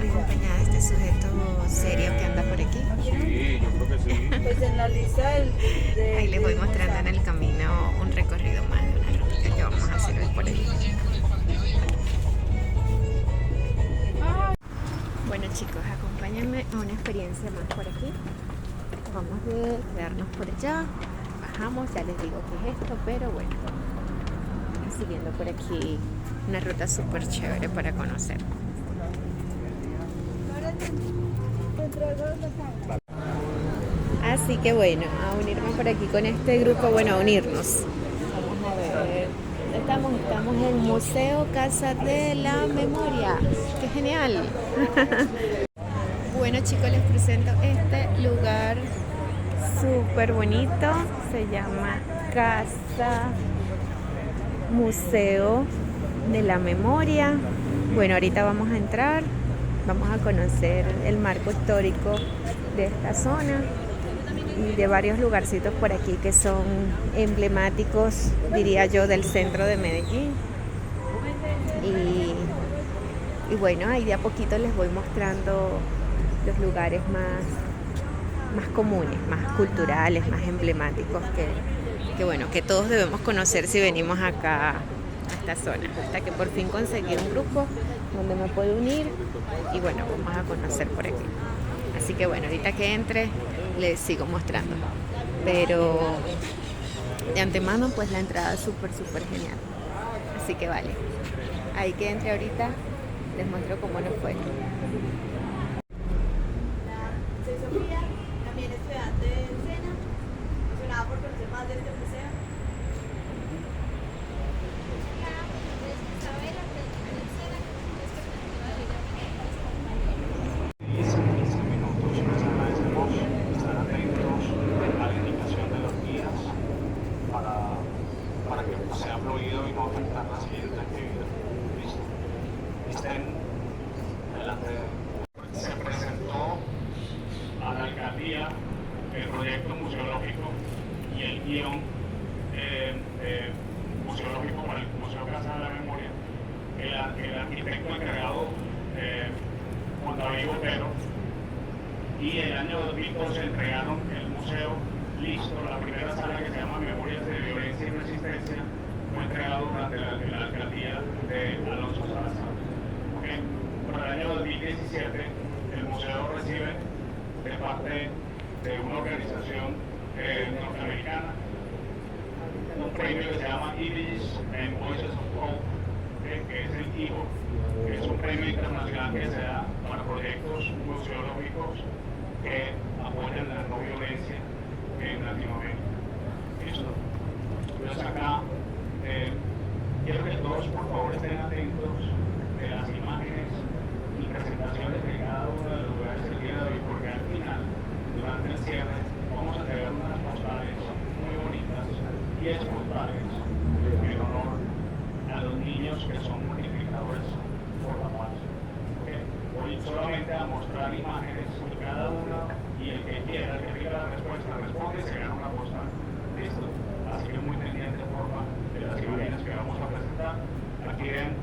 acompañada de este sujeto serio que anda por aquí. Sí, yo creo que sí. Pues en la lista Ahí les voy mostrando en el camino un recorrido más de una ruta que vamos a hacer hoy por aquí. Bueno chicos, acompáñenme a una experiencia más por aquí. Vamos a quedarnos por allá. Bajamos, ya les digo qué es esto, pero bueno, siguiendo por aquí una ruta súper chévere para conocer. Así que bueno, a unirme por aquí con este grupo, bueno, a unirnos. Vamos a ver, estamos en el Museo Casa de la Memoria. ¡Qué genial! Bueno chicos, les presento este lugar súper bonito. Se llama Casa Museo de la Memoria. Bueno, ahorita vamos a entrar, vamos a conocer el marco histórico de esta zona y de varios lugarcitos por aquí que son emblemáticos, diría yo, del centro de Medellín. Y bueno, ahí de a poquito les voy mostrando los lugares más comunes, más culturales, más emblemáticos que bueno, que todos debemos conocer si venimos acá a esta zona. Hasta que por fin conseguí un grupo donde me puedo unir y bueno, vamos a conocer por aquí. Así que bueno, ahorita que entre les sigo mostrando. Pero de antemano pues la entrada es súper genial. Así que vale. Ahí que entre ahorita les muestro cómo nos fue. Soy Sofía, también estudiante de SENA, emocionada por conocer más de este museo. A la indicación de los guías para que sea fluido y no afectar la siguiente actividad. ¿Listo? Estén delante de él. Se presentó a la alcaldía el proyecto museológico y el guión museológico para el Museo Casa de la Memoria. El arquitecto encargado, Juan David Botero, y el año 2012 entregaron el museo listo. La primera sala, que se llama Memorias de Violencia y Resistencia, fue entregado durante la alcaldía de Alonso Salazar. ¿Okay? Para el año 2017 el museo recibe de parte de una organización norteamericana un premio que se llama Iris and Voices of Hope, que es el IVO, que es un premio internacional que se da para proyectos museológicos que apoyan la no violencia en Latinoamérica. ¿Listo? Entonces acá quiero que todos por favor estén atentos de las imágenes y presentaciones de cada uno de los lugares del día de hoy, porque al final, durante el cierre, vamos a tener unas postales muy bonitas y espontáneas en honor a los niños que son multiplicadores por la paz. Voy solamente a mostrar imágenes de cada uno y el que quiera, el que diga la respuesta, responde y se gana una postal. ¿Listo? Así que muy pendiente forma de las imágenes que vamos a presentar. Aquí ven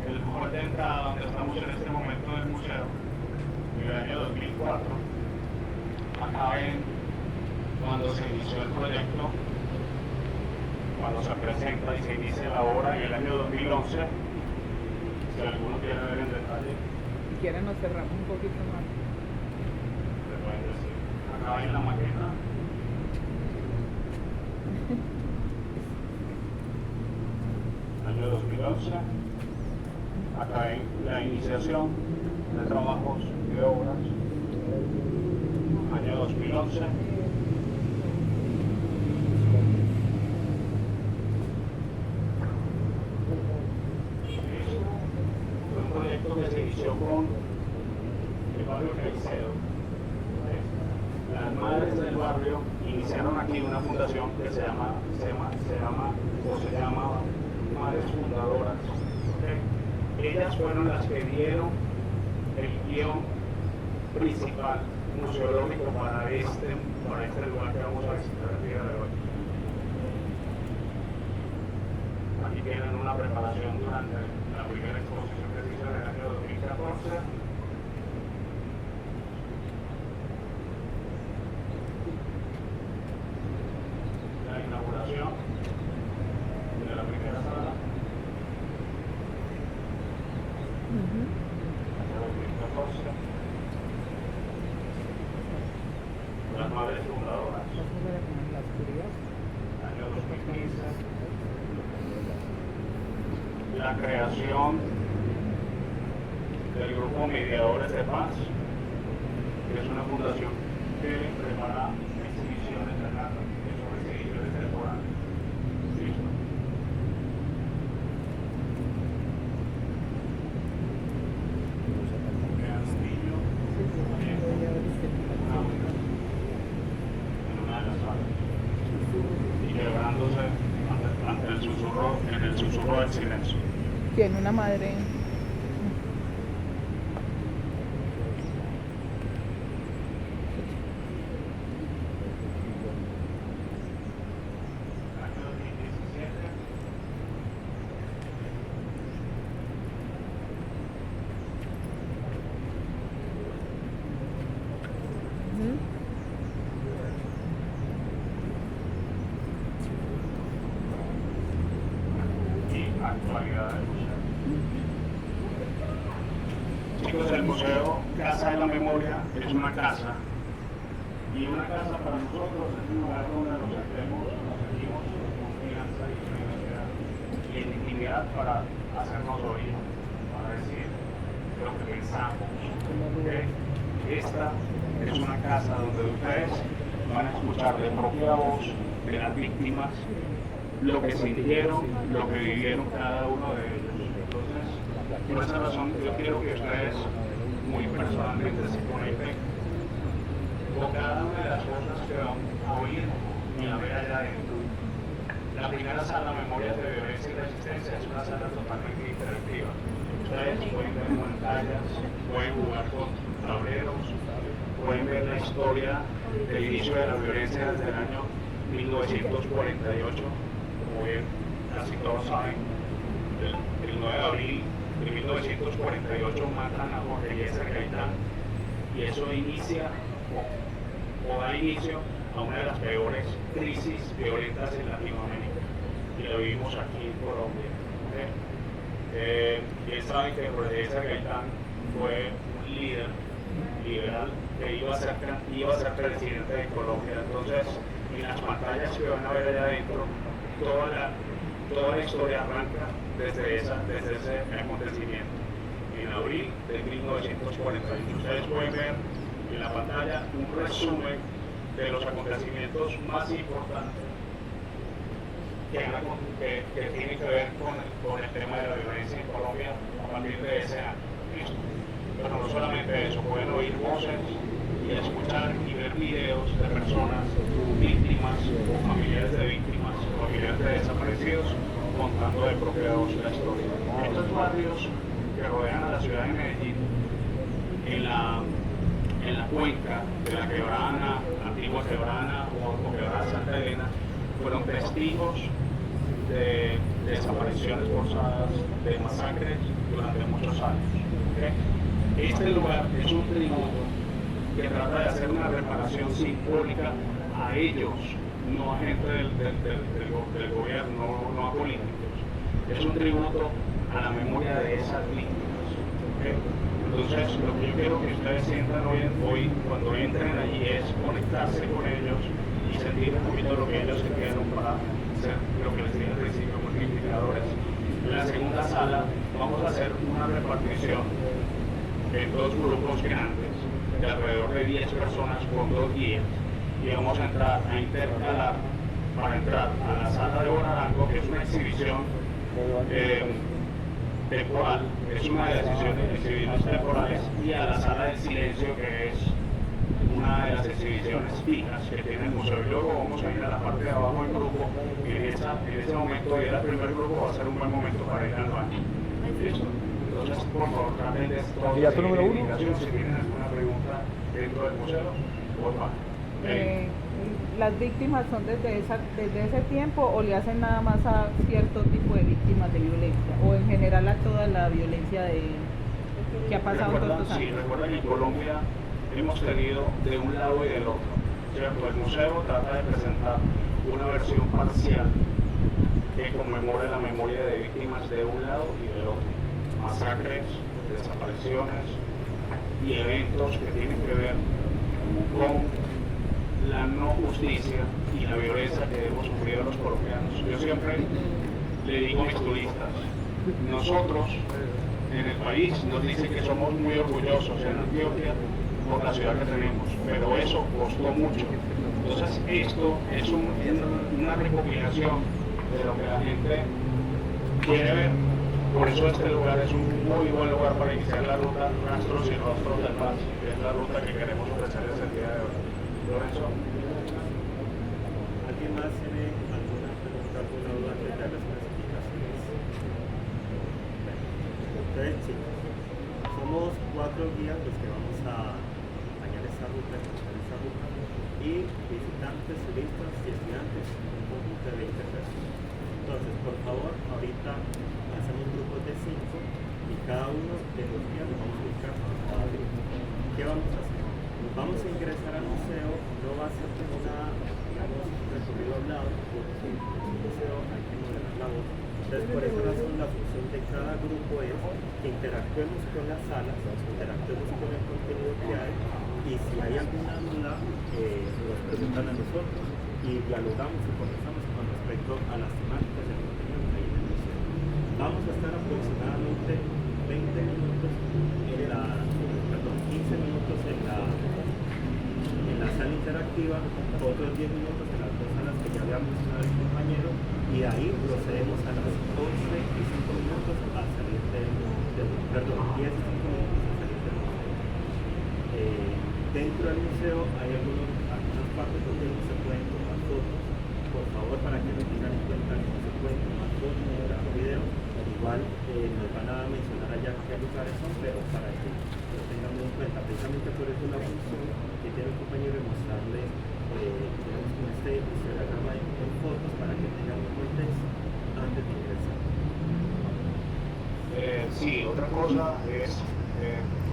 el hall de entrada donde estamos en este momento del museo, en el año 2004. Acá ven cuando se inició el proyecto, cuando se presenta y se inicia la obra en el año 2011. Si alguno quiere ver en detalle, Si quieren nos cerramos un poquito más. le pueden decir. Acá ven la maqueta. Año 2011. Acá ven la iniciación de trabajos y de obras. Año 2011. Fue un proyecto que se inició con el barrio Caicedo. Las madres del barrio iniciaron aquí una fundación que se llama Madres Fundadoras. ¿Okay? Ellas fueron las que dieron el guión principal museológico para este lugar que vamos a visitar el día de hoy. Aquí tienen una preparación durante la primera exposición que se hizo en el año 2014. madres fundadoras. Año 2015. La creación del grupo Mediadores de Paz, que es una fundación que prepara exhibiciones de arte, que son exhibiciones temporales. ¿Listo? Vean un niño en una de las salas y quebrándose ante el susurro del silencio. Tiene una madre. Año 2017. Ujú. Y actualidad del museo. Chicos, el Museo Casa de la Memoria es una casa, y una casa para nosotros es un lugar donde nos sentimos con confianza y privacidad y en intimidad para hacernos oír, para decir lo que pensamos. ¿Ok? Esta es una casa donde ustedes van a escuchar de propia voz de las víctimas lo que sintieron, lo que vivieron cada uno de ellos. Entonces, por esa razón, yo quiero que ustedes muy personalmente se conecten con cada una de las cosas que van a oír y a ver allá adentro. La primera sala, Memorias de Violencia y Resistencia, es una sala totalmente interactiva. Ustedes pueden ver pantallas, pueden jugar con tableros, pueden ver la historia del inicio de la violencia desde el año 1948. Como bien casi todos saben, el 9 de abril de 1948 matan a Jorge Eliezer Gaitán, y eso inicia o da inicio a una de las peores crisis violentas en Latinoamérica, y lo vivimos aquí en Colombia. Bien saben que Jorge Eliezer Gaitán fue un líder liberal que iba a ser presidente de Colombia. Entonces, en las pantallas que van a ver allá adentro, toda la historia arranca desde ese acontecimiento. En abril de 1941, ustedes pueden ver en la pantalla un resumen de los acontecimientos más importantes que tienen que ver con el tema de la violencia en Colombia a partir de ese año. ¿Listo? Pero no solamente eso, pueden oír voces y escuchar y ver videos de personas víctimas o familiares de víctimas, familiares de desaparecidos, contando de propia voz la historia. Estos barrios que rodean a la ciudad de Medellín, en la cuenca de la Quebrada, antigua Quebrada o Quebrada Santa Elena, fueron testigos de desapariciones forzadas, de masacres durante muchos años. ¿Okay? Este lugar es un tributo que trata de hacer una reparación simbólica a ellos, no a gente del gobierno, no a políticos. Es un tributo a la memoria de esas víctimas. ¿Okay? Entonces, lo que yo quiero que ustedes sientan hoy cuando entren allí es conectarse con ellos y sentir un poquito lo que ellos sintieron para ser, lo que les dije al principio, multiplicadores. En la segunda sala vamos a hacer una repartición en dos grupos grandes de alrededor de 10 personas con 2 guías, y vamos a entrar a intercalar para entrar a la sala de Bonarango, que es una exhibición temporal, es una de las exhibiciones temporales, y a la sala del silencio, que es una de las exhibiciones fijas que tiene el museo. Y luego vamos a ir a la parte de abajo del grupo, y en ese momento ir al primer grupo va a ser un buen momento para ir al baño. ¿Listo? Entonces, por favor, traten de ¿Ya tu número 1? si tienen alguna pregunta dentro del museo, por favor. ¿Las víctimas son desde ese tiempo o le hacen nada más a cierto tipo de víctimas de violencia? ¿O en general a toda la violencia que ha pasado en todos estos años? Sí, recuerden que en Colombia hemos tenido de un lado y del otro. ¿Cierto? El museo trata de presentar una versión parcial que conmemore la memoria de víctimas de un lado y del otro. Masacres, desapariciones y eventos que tienen que ver con la no justicia y la violencia que hemos sufrido los colombianos. Yo siempre le digo a mis turistas, nosotros en el país nos dicen que somos muy orgullosos en Antioquia por la ciudad que tenemos, pero eso costó mucho. Entonces esto es una recopilación de lo que la gente quiere ver. Por eso este lugar es un muy buen lugar para iniciar la ruta Rastros y Rostros del Paz, que es la ruta que queremos ofrecerles el día de hoy. Lorenzo. ¿Alguien más tiene alguna pregunta, alguna duda acerca de las clasificaciones? Entonces, chicos, somos 4 guías los que vamos a acompañar esta ruta, y visitantes, turistas y estudiantes, un conjunto de 20 personas. Entonces, por favor, ahorita hacemos grupos de 5 y cada uno de los días nos vamos a ubicar a cada grupo. ¿Qué vamos a hacer? Vamos a ingresar al museo, no va a ser digamos, un recorrido hablado, porque en el museo hay que moderar la voz. Entonces, por esa razón, la función de cada grupo es que interactuemos con las salas, interactuemos con el contenido que hay, y si hay alguna duda, nos preguntan a nosotros y dialogamos y conversamos con respecto a las temáticas del contenido que hay en el museo. Vamos a estar aproximadamente 20 minutos 15 minutos en la sala interactiva, otros 10 minutos en las 2 salas que ya había mencionado el compañero, y ahí procedemos a las 11 y 5 minutos a salir perdón, 10 y 5 minutos a salir del museo. Dentro del museo hay algunas partes donde no se pueden tomar fotos. Por favor, para que lo tengan en cuenta, no se pueden tomar fotos ni grabar videos. Igual nos van a mencionar allá qué lugares son, pero para que lo tengan en cuenta. Precisamente por eso la función que tiene el compañero de mostrarles este histograma en fotos para que tengan un contexto antes de ingresar. Sí, otra cosa es,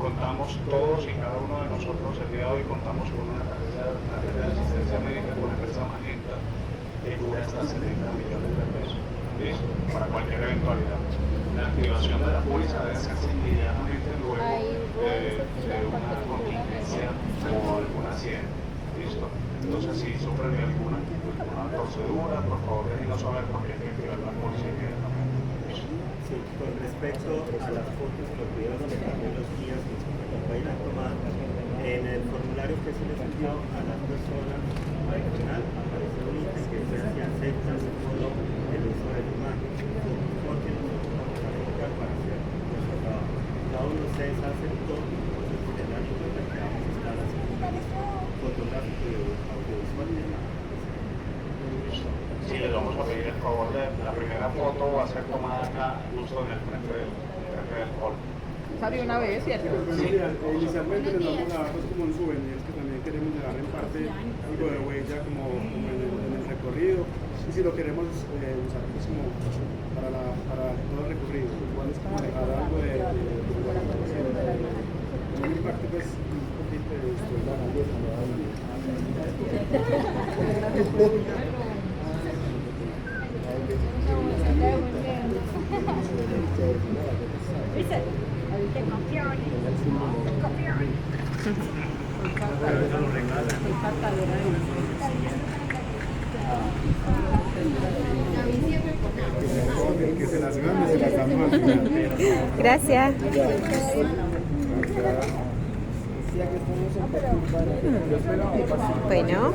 contamos todos y cada uno de nosotros el día de hoy contamos con una tarjeta de asistencia médica con la empresa Magenta que cubre hasta 70 millones de pesos. ¿Listo? Para cualquier eventualidad. La activación de la póliza debe hacerse inmediatamente luego de una contingencia o algún accidente. ¿Listo? Entonces, si sufren de alguna torcedura, por favor déjenos saber porque hay que activar la póliza inmediatamente. ¿Listo? Sí, con respecto a las fotos y los videos que también los guías nos vayan a tomar, en el formulario que se les envió a las personas al final aparece un link que dice si aceptan o no el uso de la imagen, porque nosotros vamos a dedicar para hacer nuestro trabajo. Cada uno de ustedes aceptó, entonces tendrán en cuenta que vamos a estar haciendo un fotográfico y audiovisual de la. Sí, les vamos a pedir el favor de la primera foto va a ser tomada acá, justo en el frente del hall. Salió una vez, ¿cierto? Sí, inicialmente les vamos a dar pues, como un souvenir que también queremos dejar en parte algo de huella como en el recorrido, y si lo queremos usar pues como para todo el recorrido, igual es como dejar algo de un impacto pues un poquito de esto. Que se las gane, se las damos al final. Gracias. Bueno.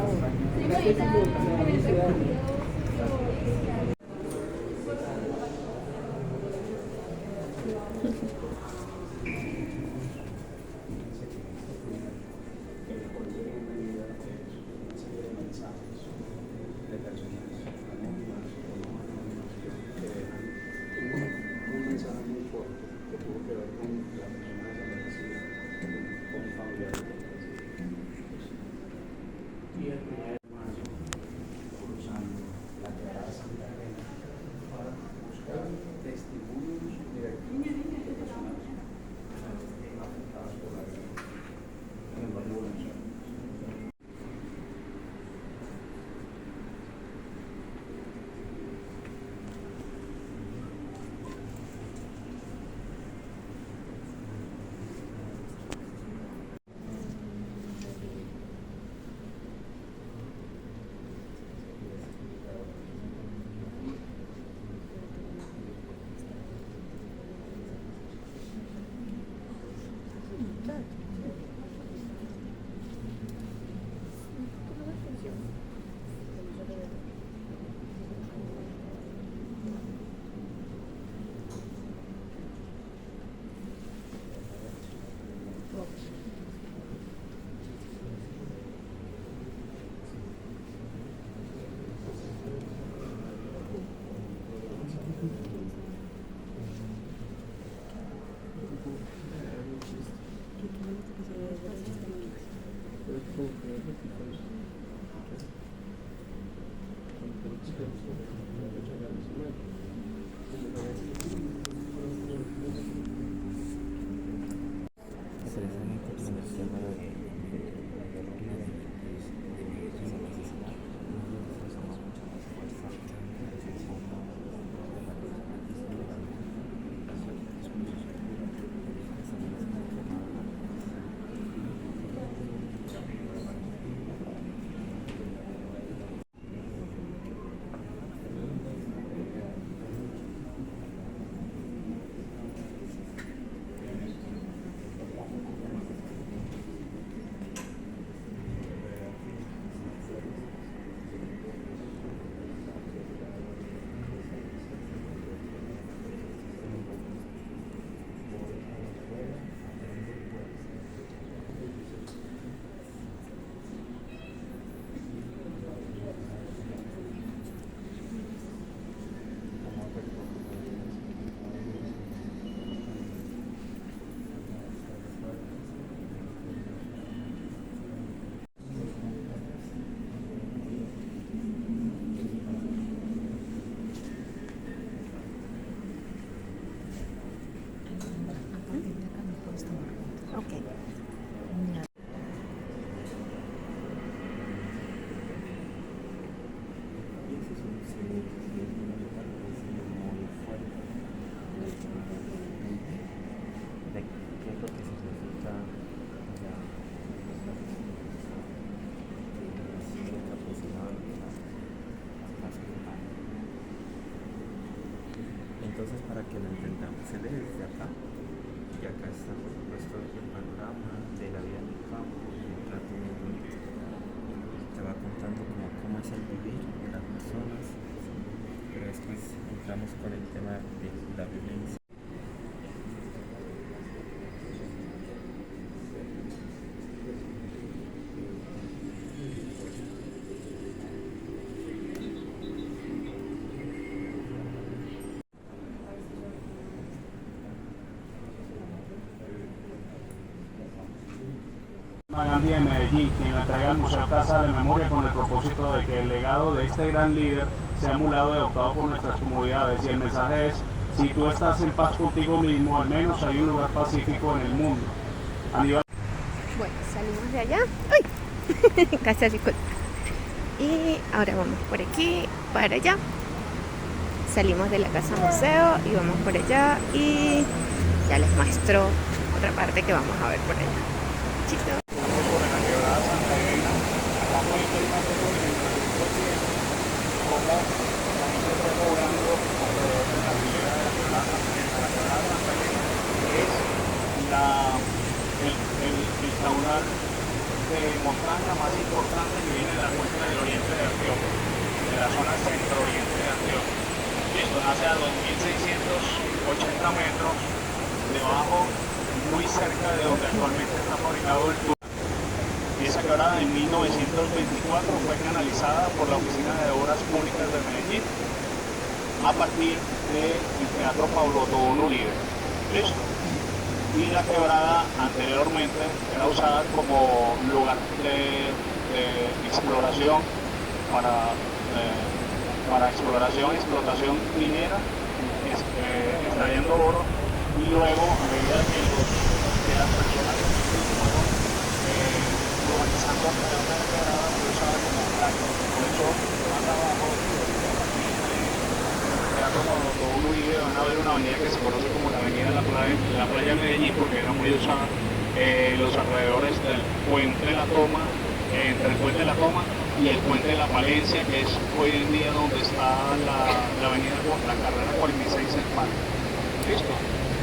Y el 1 de marzo, cruzando la quebrada Santa Elena, Entonces, para que lo entendamos, se ve desde acá, y acá está por supuesto el panorama de la vida en el campo, un trato muy bonito. Te va contando cómo es el vivir de las personas, pero después entramos con el tema de la violencia. Gandhi de Medellín, quien le entrega al Museo Casa de Memoria con el propósito de que el legado de este gran líder sea emulado y adoptado por nuestras comunidades. Y el mensaje es: si tú estás en paz contigo mismo, al menos hay un lugar pacífico en el mundo. Aníbal. Bueno, salimos de allá. ¡Ay! Casi así. Y ahora vamos por aquí, para allá. Salimos de la casa museo y vamos por allá. Y ya les muestro otra parte que vamos a ver por allá. Chicos. El caudal de montaña más importante que viene de la cuenca del oriente de Antioquia, de la zona centro-oriente de Antioquia. Esto nace a 2.680 metros debajo, muy cerca de donde actualmente está fabricado el tour. Esa quebrada en 1924 fue canalizada por la Oficina de Obras Públicas de Medellín a partir del Teatro Pablo Tobón Uribe. ¿Listo? Y la quebrada anteriormente era usada como lugar de exploración para exploración y explotación minera, extrayendo oro, y luego a medida que las personas fueron urbanizando alrededor de la quebrada, fue usada como playa. Por eso más abajo van a ver una avenida que se conoce como la avenida de la playa de Medellín, porque era muy usada los alrededores del puente de la Toma, entre el puente de la Toma y el puente de la Palencia, que es hoy en día donde está la avenida, la carrera 46 en Pan. ¿Listo?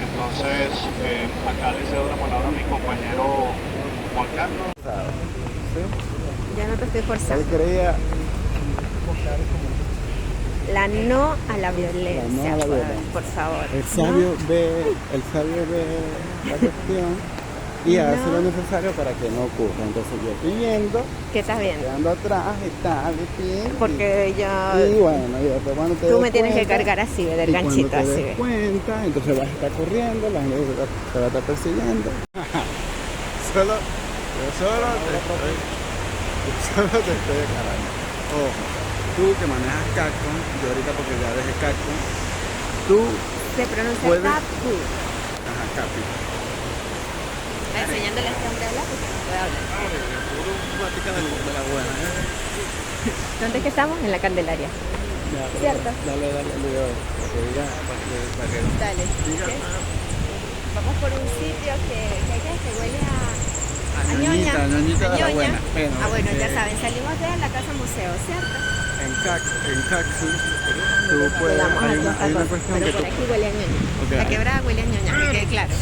Entonces, acá le cedo la palabra a mi compañero Juan Carlos. Ya no te estoy forzando. Él creía La no a la violencia, La no a la violencia. por favor. el sabio ve la cuestión y hace lo necesario para que no ocurra. Entonces yo estoy viendo, ¿Qué estás viendo? quedando atrás y tal, Porque y bueno, y después cuando te tú des me tienes que cuenta, cargar así, del y ganchito, cuando te así. des cuenta, entonces vas a estar corriendo, la gente te va a estar persiguiendo. Yo solo te estoy Solo te estoy declarando. Ojo, tú que manejas Capcom, yo ahorita porque ya dejé Capcom, tú Se pronuncia puedes... Capu. Ajá, Capi. Está enseñándole a este hombre a hablar porque no puede hablar. Puro plática de la buena, ¿eh? ¿Dónde es que estamos? En la Candelaria. Ya, ¿Cierto? Dale, Leo, para que diga, para que Dale. diga. ¿Qué? Vamos por un sitio que huele a ñoñita, ñoñita de la ñoña. buena. Bueno, ya saben, salimos de la casa museo, ¿cierto? En Caxi, tú puedes, Llegamos hay aquí a una Caco, cuestión pero que por tú... aquí huele a ñoña. Ok, La ahí. quebrada huele a ñoña, que quede claro.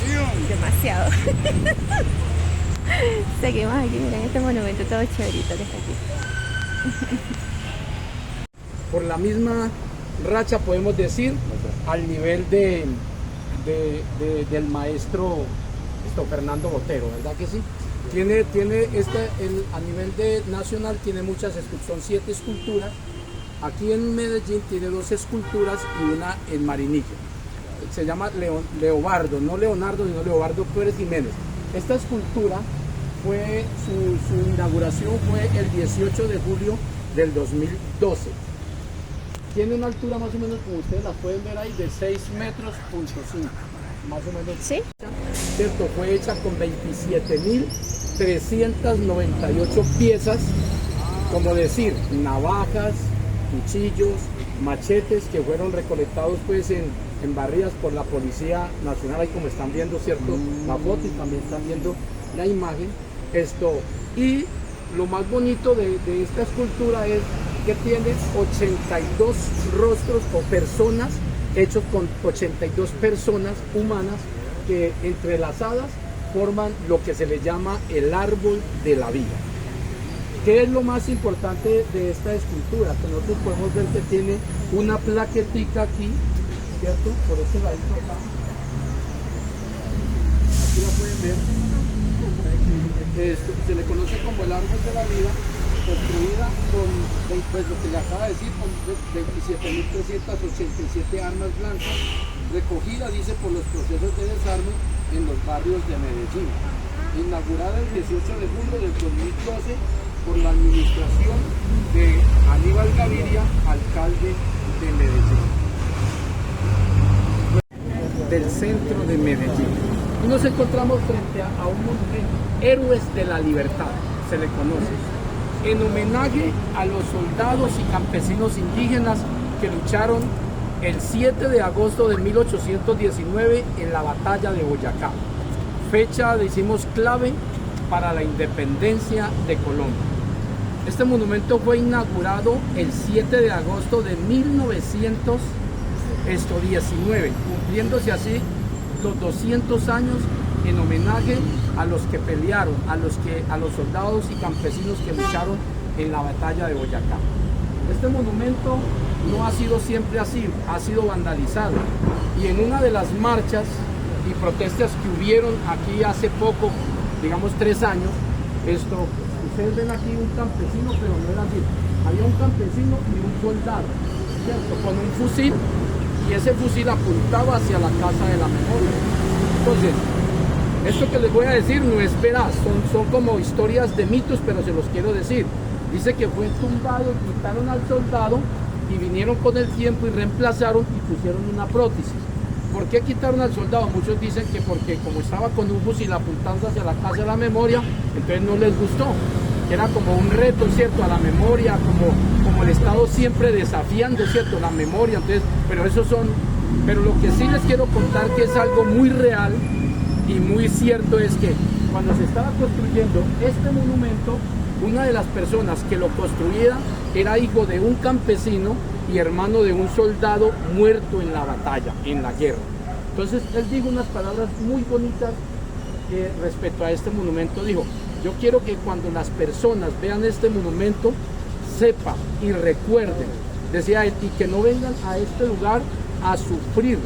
Demasiado. Seguimos aquí, miren este monumento todo chéverito que está aquí. Por la misma racha podemos decir al nivel del maestro Fernando Botero, ¿verdad que sí? A nivel de nacional tiene muchas esculturas, son 7 esculturas. Aquí en Medellín tiene 2 esculturas y una en Marinilla. Se llama Leobardo, no Leonardo, sino Leobardo Pérez Jiménez. Esta escultura fue, su inauguración fue el 18 de julio del 2012. Tiene una altura más o menos, como ustedes la pueden ver ahí, de 6 metros, más o menos. ¿Sí? Cierto, fue hecha con 27.398 piezas, como decir, navajas, cuchillos, machetes que fueron recolectados pues en barridas por la Policía Nacional, ahí como están viendo, cierto, la foto y también están viendo la imagen. Y lo más bonito de esta escultura es que tiene 82 rostros o personas, hechos con 82 personas humanas que entrelazadas forman lo que se le llama el árbol de la vida. ¿Qué es lo más importante de esta escultura? Que nosotros podemos ver que tiene una plaquetica aquí, ¿cierto? Por este ladito acá. Aquí la pueden ver. Se le conoce como el árbol de la vida, construida con, pues lo que le acaba de decir, con 27.387 armas blancas, recogida, dice, por los procesos de desarme en los barrios de Medellín. Inaugurada el 18 de julio del 2012 por la administración de Aníbal Gaviria, alcalde de Medellín. Del centro de Medellín. Y nos encontramos frente a un monumento, Héroes de la Libertad, se le conoce, en homenaje a los soldados y campesinos indígenas que lucharon el 7 de agosto de 1819 en la batalla de Boyacá. Fecha, decimos, clave para la independencia de Colombia. Este monumento fue inaugurado el 7 de agosto de 1919, cumpliéndose así los 200 años en homenaje a los que pelearon, a los soldados y campesinos que lucharon en la batalla de Boyacá. Este monumento no ha sido siempre así, ha sido vandalizado, y en una de las marchas y protestas que hubieron aquí hace poco, digamos 3 años, ustedes ven aquí un campesino, pero no era así, había un campesino y un soldado, ¿cierto? Con un fusil, y ese fusil apuntaba hacia la Casa de la Memoria. Entonces, esto que les voy a decir no es veraz, son como historias de mitos, pero se los quiero decir. Dice que fue tumbado, quitaron al soldado y vinieron con el tiempo y reemplazaron y pusieron una prótesis. ¿Por qué quitaron al soldado? Muchos dicen que porque como estaba con un fusil apuntando hacia la Casa de la Memoria, entonces no les gustó. Era como un reto, ¿cierto? A la memoria, como el Estado siempre desafiando, ¿cierto? La memoria, entonces, pero lo que sí les quiero contar, que es algo muy real y muy cierto, es que cuando se estaba construyendo este monumento, una de las personas que lo construía era hijo de un campesino y hermano de un soldado muerto en la batalla, en la guerra. Entonces él dijo unas palabras muy bonitas respecto a este monumento. Dijo: yo quiero que cuando las personas vean este monumento sepan y recuerden, decía él, y que no vengan a este lugar a sufrir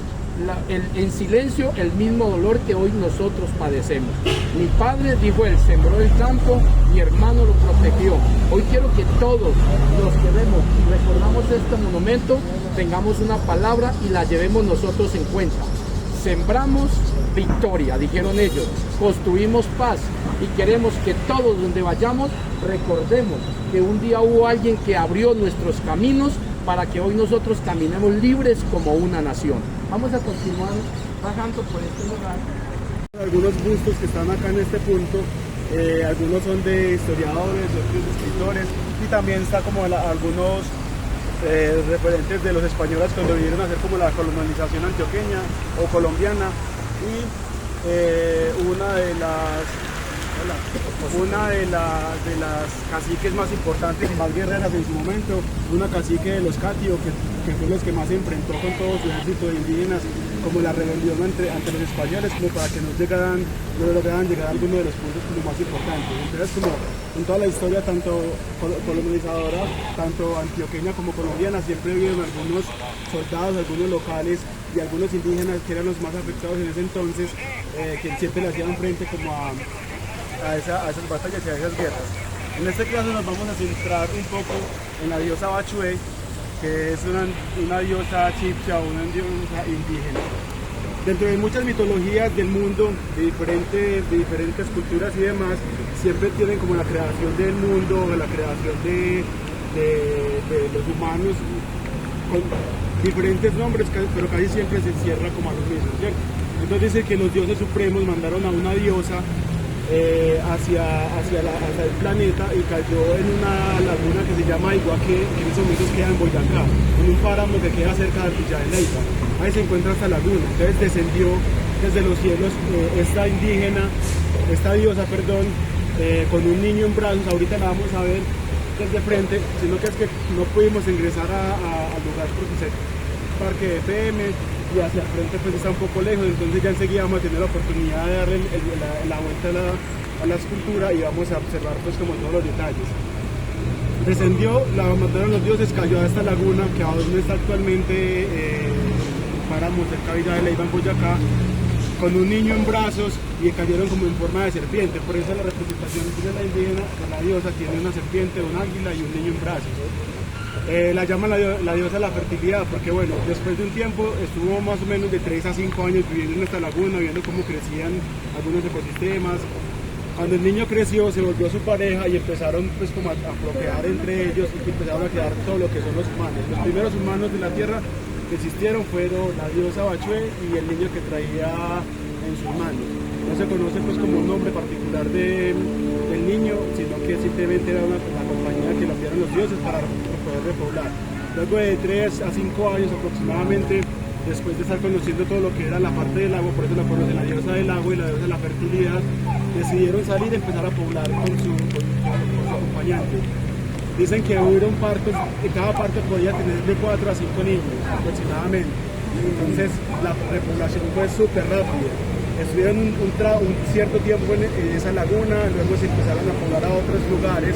en silencio el mismo dolor que hoy nosotros padecemos. Mi padre, dijo él, sembró el campo, mi hermano lo protegió. Hoy quiero que todos los que vemos y recordamos este monumento tengamos una palabra y la llevemos nosotros en cuenta. Sembramos victoria, dijeron ellos, construimos paz y queremos que todos donde vayamos recordemos que un día hubo alguien que abrió nuestros caminos para que hoy nosotros caminemos libres como una nación. Vamos a continuar bajando por este lugar. Algunos bustos que están acá en este punto, algunos son de historiadores, otros de escritores, y también está como algunos referentes de los españoles cuando vinieron a hacer como la colonización antioqueña o colombiana, y una de las caciques más importantes y más guerreras en su momento, una cacique de los Catios, que fue los que más se enfrentó con todo su ejército de indígenas, como la rebelión ante los españoles, como para que no lograran llegar a algunos de los puntos como más importantes. Entonces, como en toda la historia, tanto colonizadora, tanto antioqueña como colombiana, siempre vieron algunos soldados, algunos locales y algunos indígenas que eran los más afectados en ese entonces, que siempre le hacían frente como a esas batallas y a esas guerras. En este caso nos vamos a centrar un poco en la diosa Bachué, que es una diosa chipcha o una diosa indígena. Dentro de muchas mitologías del mundo, de diferentes culturas y demás, siempre tienen como la creación del mundo, la creación de los humanos, con diferentes nombres, pero casi siempre se encierra como a lo mismo, ¿cierto? Entonces dice que los dioses supremos mandaron a una diosa hacia el planeta y cayó en una laguna que se llama Iguaque, que en esos momentos queda en Boyacá, en un páramo que queda cerca de Villa de Leyva. Ahí se encuentra esta laguna. Entonces descendió desde los cielos esta diosa, con un niño en brazos. Ahorita la vamos a ver desde frente, sino que es que no pudimos ingresar al lugar porque es parque de FM y hacia el frente pues está un poco lejos, entonces ya enseguida vamos a tener la oportunidad de darle la vuelta a la escultura y vamos a observar pues como todos los detalles. Descendió, la mandaron los dioses, cayó a esta laguna que aún está actualmente páramo cerca de Villa de Leyva en Boyacá, con un niño en brazos y cayeron como en forma de serpiente. Por eso la representación de la indígena, de la diosa, tiene una serpiente, un águila y un niño en brazos. La llaman la diosa de la fertilidad porque bueno, después de un tiempo estuvo más o menos de 3 a 5 años viviendo en esta laguna, viendo cómo crecían algunos ecosistemas. Cuando el niño creció se volvió su pareja y empezaron pues como a procrear entre ellos y empezaron a quedar todo lo que son los humanos. Los primeros humanos de la tierra que existieron fueron la diosa Bachué y el niño que traía en sus manos. No se conoce pues como un nombre particular del niño, sino que simplemente era la compañía que lo enviaron los dioses para poder repoblar. Luego de 3 a 5 años aproximadamente, después de estar conociendo todo lo que era la parte del lago, por eso la conocen la diosa del lago y la diosa de la fertilidad, decidieron salir y empezar a poblar con su acompañante. Dicen que hubieron partos, y cada parto podía tener de 4 a 5 niños aproximadamente. Entonces la repoblación fue súper rápida. Estuvieron un cierto tiempo en esa laguna, luego se empezaron a poblar a otros lugares,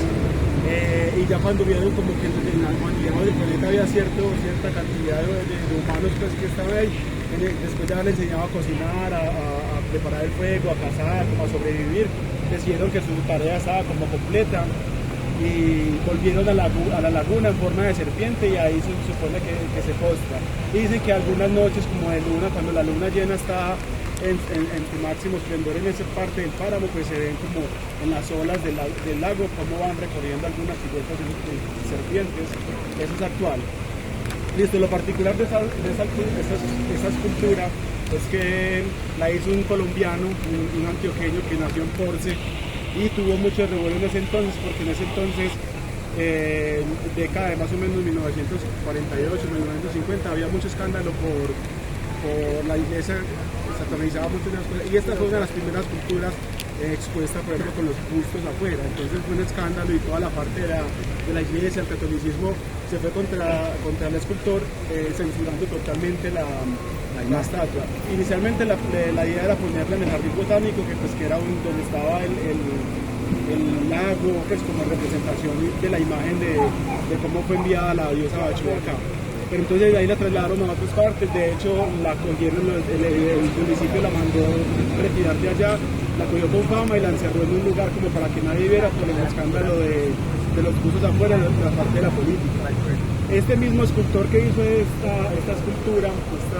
y ya cuando vieron como que en la humanidad del planeta había cierta cantidad de humanos pues, que estaban ahí, después ya les enseñaba a cocinar, a preparar el fuego, a cazar, a sobrevivir, decidieron que su tarea estaba como completa y volvieron a la laguna en forma de serpiente y ahí se supone que se postra. Y dicen que algunas noches como de luna, cuando la luna llena está en su máximo esplendor en esa parte del páramo, pues se ven como en las olas del lago cómo van recorriendo algunas siluetas de serpientes. Eso es actual. Listo, lo particular de esta escultura es que la hizo un colombiano, un antioqueño que nació en Porce y tuvo mucho revuelo en ese entonces, porque en ese entonces, década de más o menos 1948, 1950, había mucho escándalo por la iglesia, satanizaba mucho las cosas, y esta fue una de las primeras culturas expuesta, por ejemplo, con los bustos afuera. Entonces fue un escándalo y toda la parte de la iglesia, el catolicismo, se fue contra el escultor, censurando totalmente la estatua. Inicialmente la idea era ponerla en el jardín botánico, que era donde estaba el lago, pues como representación de la imagen de cómo fue enviada la diosa Bachué acá. Pero entonces de ahí la trasladaron a otras partes. De hecho la cogieron, el municipio la mandó retirar de allá, la cogió con fama y la encerró en un lugar como para que nadie viera por el escándalo de los buzos afuera, de la parte de la política. Este mismo escultor que hizo esta escultura,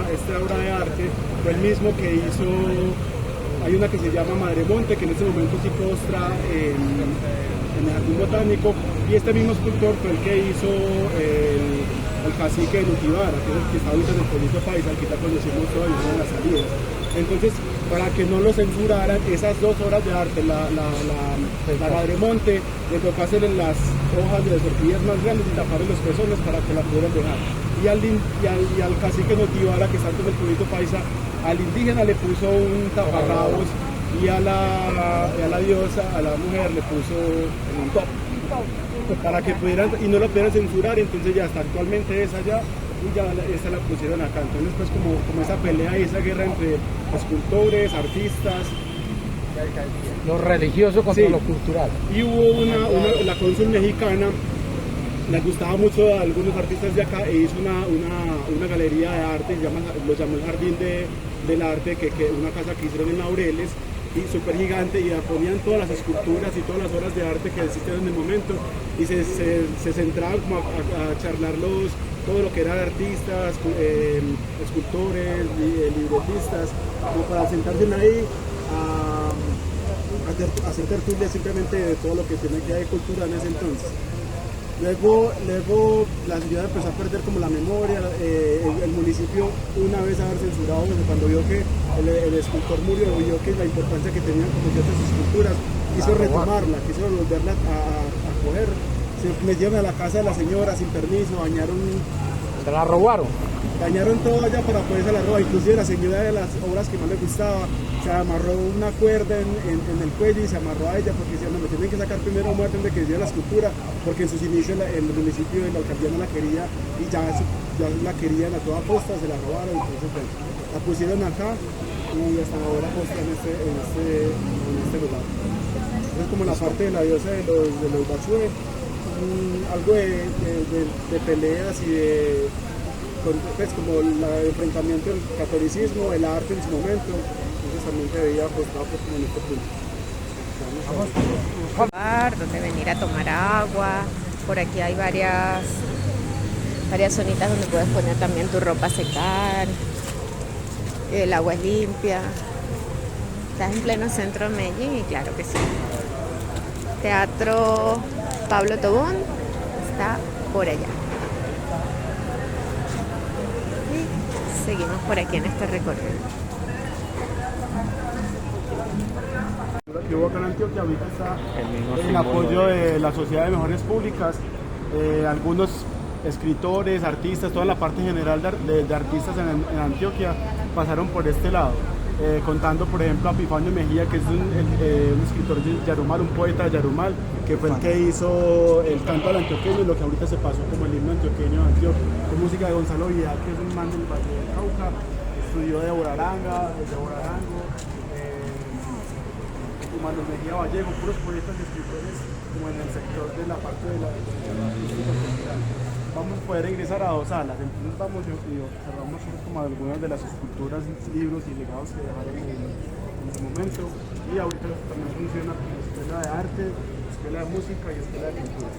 esta obra de arte, fue el mismo que hizo hay una que se llama Madremonte, que en este momento sí postra en el Jardín Botánico, y este mismo escultor fue el que hizo el cacique de Nutibara, que es el que está ahorita en el Pueblito Paisa, el que ya conocimos todavía en las salidas. Entonces, para que no lo censuraran, esas 2 obras de arte, la Madremonte, le tocó hacerle las hojas de las orquídeas más grandes y taparle los pezones para que la pudieran dejar. Y al cacique Nutibara, que está en el Pueblito Paisa, al indígena le puso un taparrabos, y a la diosa, a la mujer, le puso un top, para que pudieran, y no lo pudieran censurar. Entonces ya hasta actualmente esa ya, y ya esta la pusieron acá. Entonces pues como esa pelea y esa guerra entre escultores, artistas, Lo religioso contra lo cultural. y hubo la cónsul mexicana, le gustaba mucho a algunos artistas de acá, e hizo una galería de arte, lo llamó el Jardín del Arte, que una casa que hicieron en Laureles, y súper gigante, y ponían todas las esculturas y todas las obras de arte que existían en el momento, y se centraban como a charlar todo lo que eran artistas, escultores, libretistas, como para sentarse ahí a hacer tertulias simplemente de todo lo que tiene que haber de cultura en ese entonces. Luego la ciudad empezó a perder como la memoria, el municipio, una vez haber censurado, cuando vio que el escultor murió, vio que la importancia que tenían como ciertas esculturas, quiso retomarla, quiso volverla a coger. Se metieron a la casa de la señora sin permiso, ¿Se la robaron? dañaron todo allá para poderse la robar. Inclusive la señora, de las obras que más le gustaba, se amarró una cuerda en el cuello y se amarró a ella, porque decía, no, me tienen que sacar primero muerte de que hiciera la escultura, porque en sus inicios el municipio de la alcaldía no la quería, y ya la querían a toda costa, se la robaron. Entonces pues, la pusieron acá y hasta ahora posta en este lugar. Es como la parte de la diosa de los Bachue, algo de peleas y pues como el enfrentamiento del catolicismo, el arte en su momento. Entonces también se veía apostado pues, como en este punto. Donde venir a tomar agua. Por aquí hay varias zonitas donde puedes poner también tu ropa a secar. El agua es limpia. Estás en pleno centro de Medellín y claro que sí. Teatro Pablo Tobón está por allá. Y seguimos por aquí en este recorrido. Que hubo acá en Antioquia, ahorita está el apoyo de la Sociedad de Mejores Públicas, algunos escritores, artistas, toda la parte general de artistas en Antioquia pasaron por este lado, contando por ejemplo a Epifanio Mejía, que es un escritor de Yarumal, un poeta de Yarumal, que fue el que hizo el canto al antioqueño, lo que ahorita se pasó como el himno antioqueño de Antioquia, con música de Gonzalo Vidal, que es un man del Valle del Cauca, estudió de Borarango, Manuel Mejía Vallejo, puros poetas y escritores como en el sector de la parte de la artística cultural. Vamos a poder ingresar a 2 salas, entonces vamos y observamos como algunas de las esculturas, libros y legados que dejaron en su momento, y ahorita también funciona como escuela de arte, escuela de música y escuela de pintura.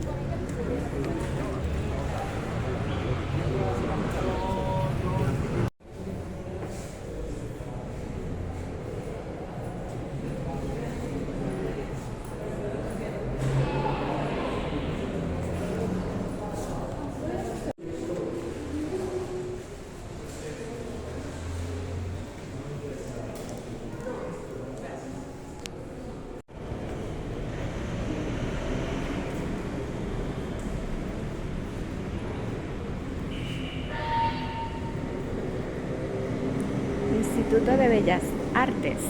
Instituto de Bellas Artes,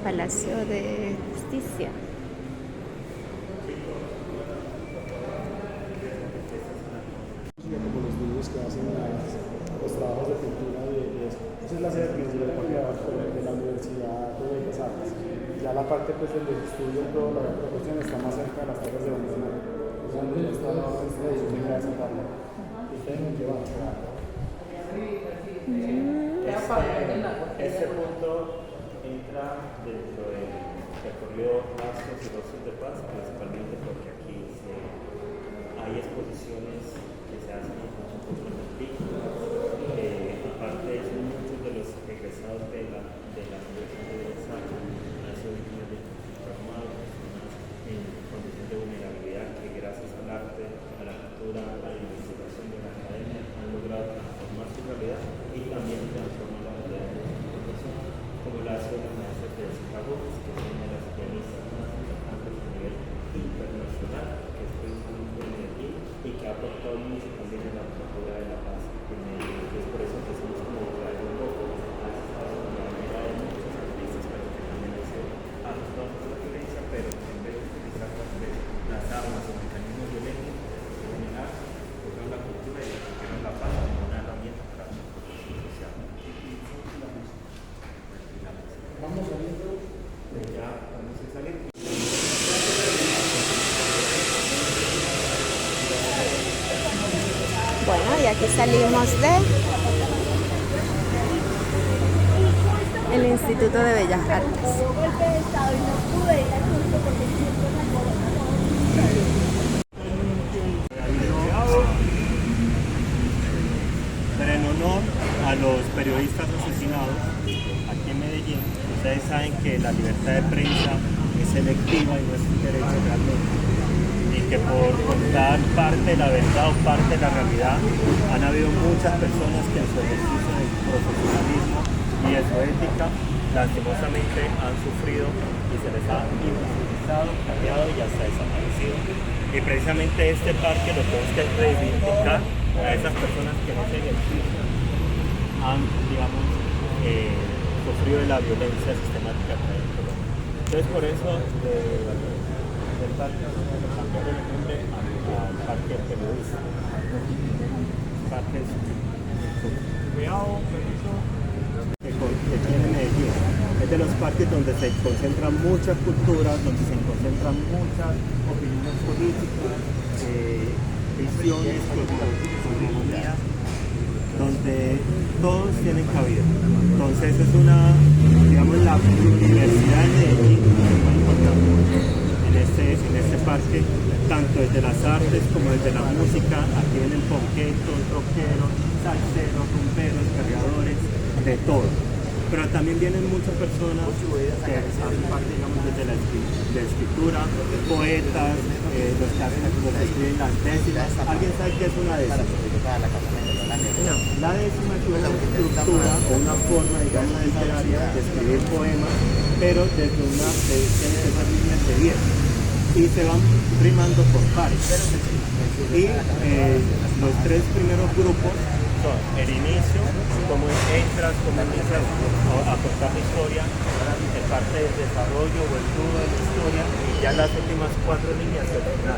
Palacio de Justicia. Como los niños que hacen los trabajos de pintura esa es la sede principal de la Universidad de Bellas Artes. Ya la parte pues donde se estudia toda la profesión está más cerca de las torres de Bonizano. Donde está la edición de esa tabla. Ustedes me llevan Este punto entra dentro del recorrido Rastros y Rostros de Paz, principalmente porque aquí hay exposiciones que se hacen en conjunto con el PIC. Aparte, son muchos de los egresados de la Universidad de Bellas Artes aportado mucho también en la cultura de la paz en Medellín. Es por eso que somos como traer un poco a ese espacio donde han llegado muchos artistas, pero que también se han actuado por la violencia, pero en vez de utilizar las armas o mecanismos violentos, dominar la cultura y la paz como una herramienta para la construcción social. Vamos saliendo de ya, vamos a salir. Bueno, y aquí salimos de el Instituto de Bellas Artes. Pero en honor a los periodistas asesinados aquí en Medellín, ustedes saben que la libertad de prensa es selectiva y no es un derecho realmente. Y que por contar parte de la verdad o parte de la realidad han habido muchas personas que en su ejercicio de profesionalismo y de su ética lastimosamente han sufrido y se les ha invisibilizado, cambiado y hasta desaparecido. Y precisamente este parque lo tenemos que reivindicar a esas personas que en ese ejercicio han, digamos, sufrido de la violencia sistemática que hay en Colombia. Entonces por eso del parque cambiar el nombre al parque periodista. Parque que tiene Medellín. Es de los parques donde se concentran muchas culturas, donde se concentran muchas opiniones políticas, visiones, cosmogonías, donde todos tienen cabida. Entonces es una, digamos, la universidad de Medellín se puede encontrar mucho en este parque, tanto desde las artes como desde la música. Aquí vienen ponquetos, rockeros, salseros, rumberos, cargadores, de todo. Pero también vienen muchas personas que hacen parte, digamos, desde la escritura, poetas, los que escriben las décimas. ¿Alguien sabe qué es una décima? No. La décima es una estructura o una forma, digamos, literaria de escribir poemas, pero desde una línea de 10. Y se van rimando por pares. Y los tres primeros grupos son el inicio, cómo entras, cómo empiezas a contar la historia, en parte del desarrollo o el nudo de la historia, y ya las últimas 4 líneas del final.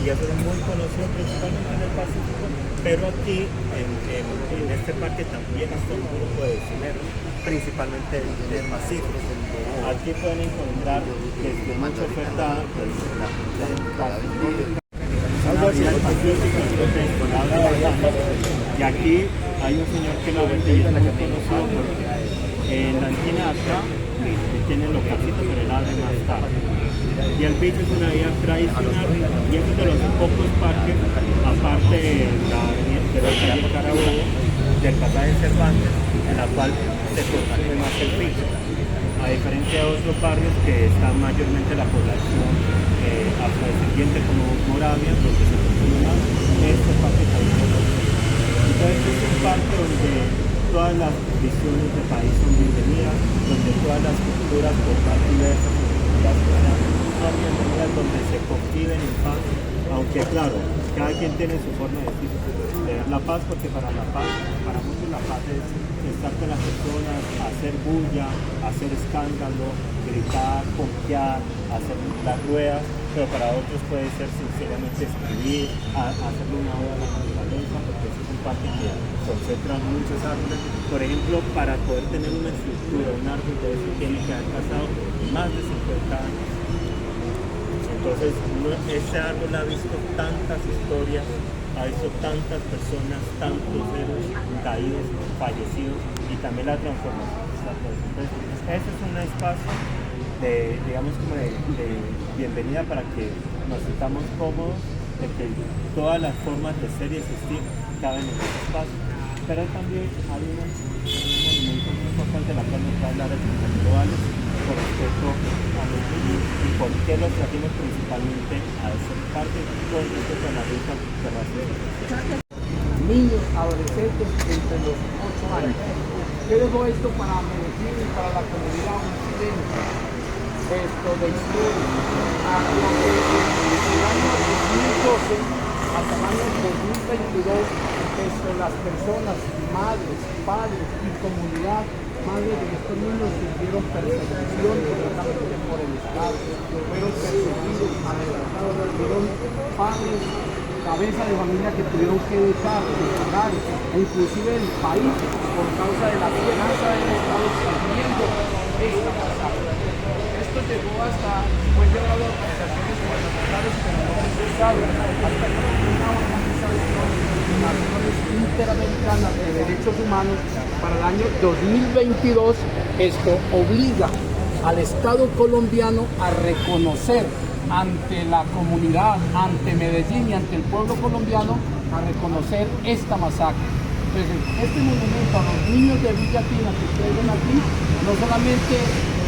Y eso es muy conocido principalmente en el Pacífico, pero aquí en este parque también está un grupo de cineros, principalmente del Pacífico. Aquí pueden encontrar desde mucha oferta y aquí hay un señor que lo vende y es muy conocido porque en la esquina de acá tiene el localcito, pero él abre más tarde. Y el bicho es una vida tradicional y es de los pocos parques, aparte de la calle Carabobo, del pasaje Cervantes, en la cual se consume más el bicho. A diferencia de otros barrios que están mayormente la población afrodescendiente como Moravia, donde se consume más, este parque también. Entonces es un parque donde todas las visiones del país son bienvenidas, donde todas las culturas por más diversas culturas son bienvenidas, donde se conviven en paz, aunque claro, cada quien tiene su forma de ver la paz, porque para muchos la paz es estar con las personas, hacer bulla, hacer escándalo, gritar, conquear, hacer las ruedas, pero para otros puede ser sinceramente escribir, hacerle una oda a la naturaleza, porque es un parque que concentra muchos árboles. Por ejemplo, para poder tener una estructura, un árbol de eso tiene que haber pasado más de 50 años. Entonces, este árbol ha visto tantas historias, ha visto tantas personas, tantos héroes caídos, fallecidos, y también la transformación de esta cosa. Entonces, este es un espacio de, digamos, como de bienvenida para que nos sintamos cómodos, de que todas las formas de ser y existir caben en este espacio. Pero también hay un movimiento muy importante de la cual nos va a hablar el compañero Alex, por respeto a los niños y por qué los trajimos principalmente a ese parque con respecto a la ruta terrestre. Niños, adolescentes entre los 8 años. ¿Qué dejó esto para Medellín y para la comunidad occidental? Esto de historia. En el año 2012 hasta el año 2022, las personas, madres, padres y comunidad, madres de estos niños sufrieron persecución por el Estado, fueron perseguidos, amenazados, fueron padres, cabeza de familia que tuvieron que dejar sus hogares, e inclusive el país, por causa de la amenaza del Estado, siguiendo esta masacre. Esto llegó hasta, fue llevado a organizaciones gubernamentales como el Estado, hasta que una organización de Naciones Interamericanas de Derechos Humanos para el año 2022, esto obliga al Estado colombiano a reconocer ante la comunidad, ante Medellín y ante el pueblo colombiano, a reconocer esta masacre. Entonces, este monumento a los niños de Villa Tina que ustedes ven aquí, no solamente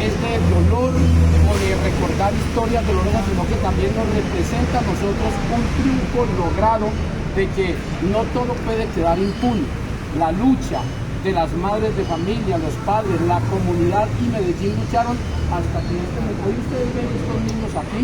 es de dolor o de recordar historias dolorosas, sino que también nos representa a nosotros un triunfo logrado de que no todo puede quedar impune. La lucha de las madres de familia, los padres, la comunidad y Medellín lucharon hasta que en este momento. Hoy ustedes ven estos niños aquí,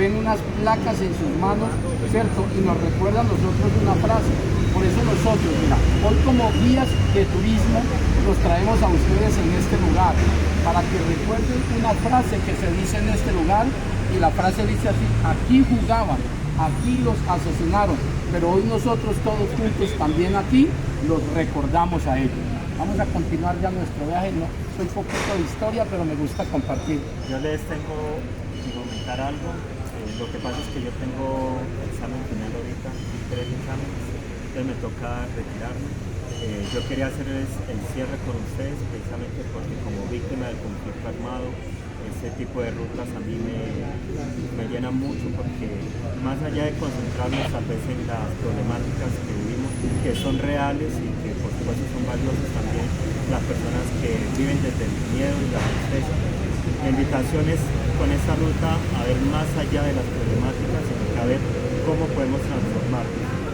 ven unas placas en sus manos, ¿cierto? Y nos recuerda a nosotros una frase. Por eso nosotros, mira, hoy como guías de turismo los traemos a ustedes en este lugar, para que recuerden una frase que se dice en este lugar, y la frase dice así: aquí jugaban, aquí los asesinaron, pero hoy nosotros todos juntos también aquí los recordamos a ellos. Vamos a continuar ya nuestro viaje. No soy poquito de historia, pero me gusta compartir. Yo les tengo que comentar algo. Lo que pasa es que yo tengo examen final ahorita, 3 exámenes, entonces me toca retirarme. Yo quería hacer el cierre con ustedes precisamente porque como víctima del conflicto armado, ese tipo de rutas a mí me llenan mucho, porque más allá de concentrarnos tal vez en las problemáticas que vivimos, que son reales y que por supuesto son valiosas también, las personas que viven desde el miedo y la tristeza. La invitación es con esta ruta a ver más allá de las problemáticas, sino que a ver cómo podemos transformar.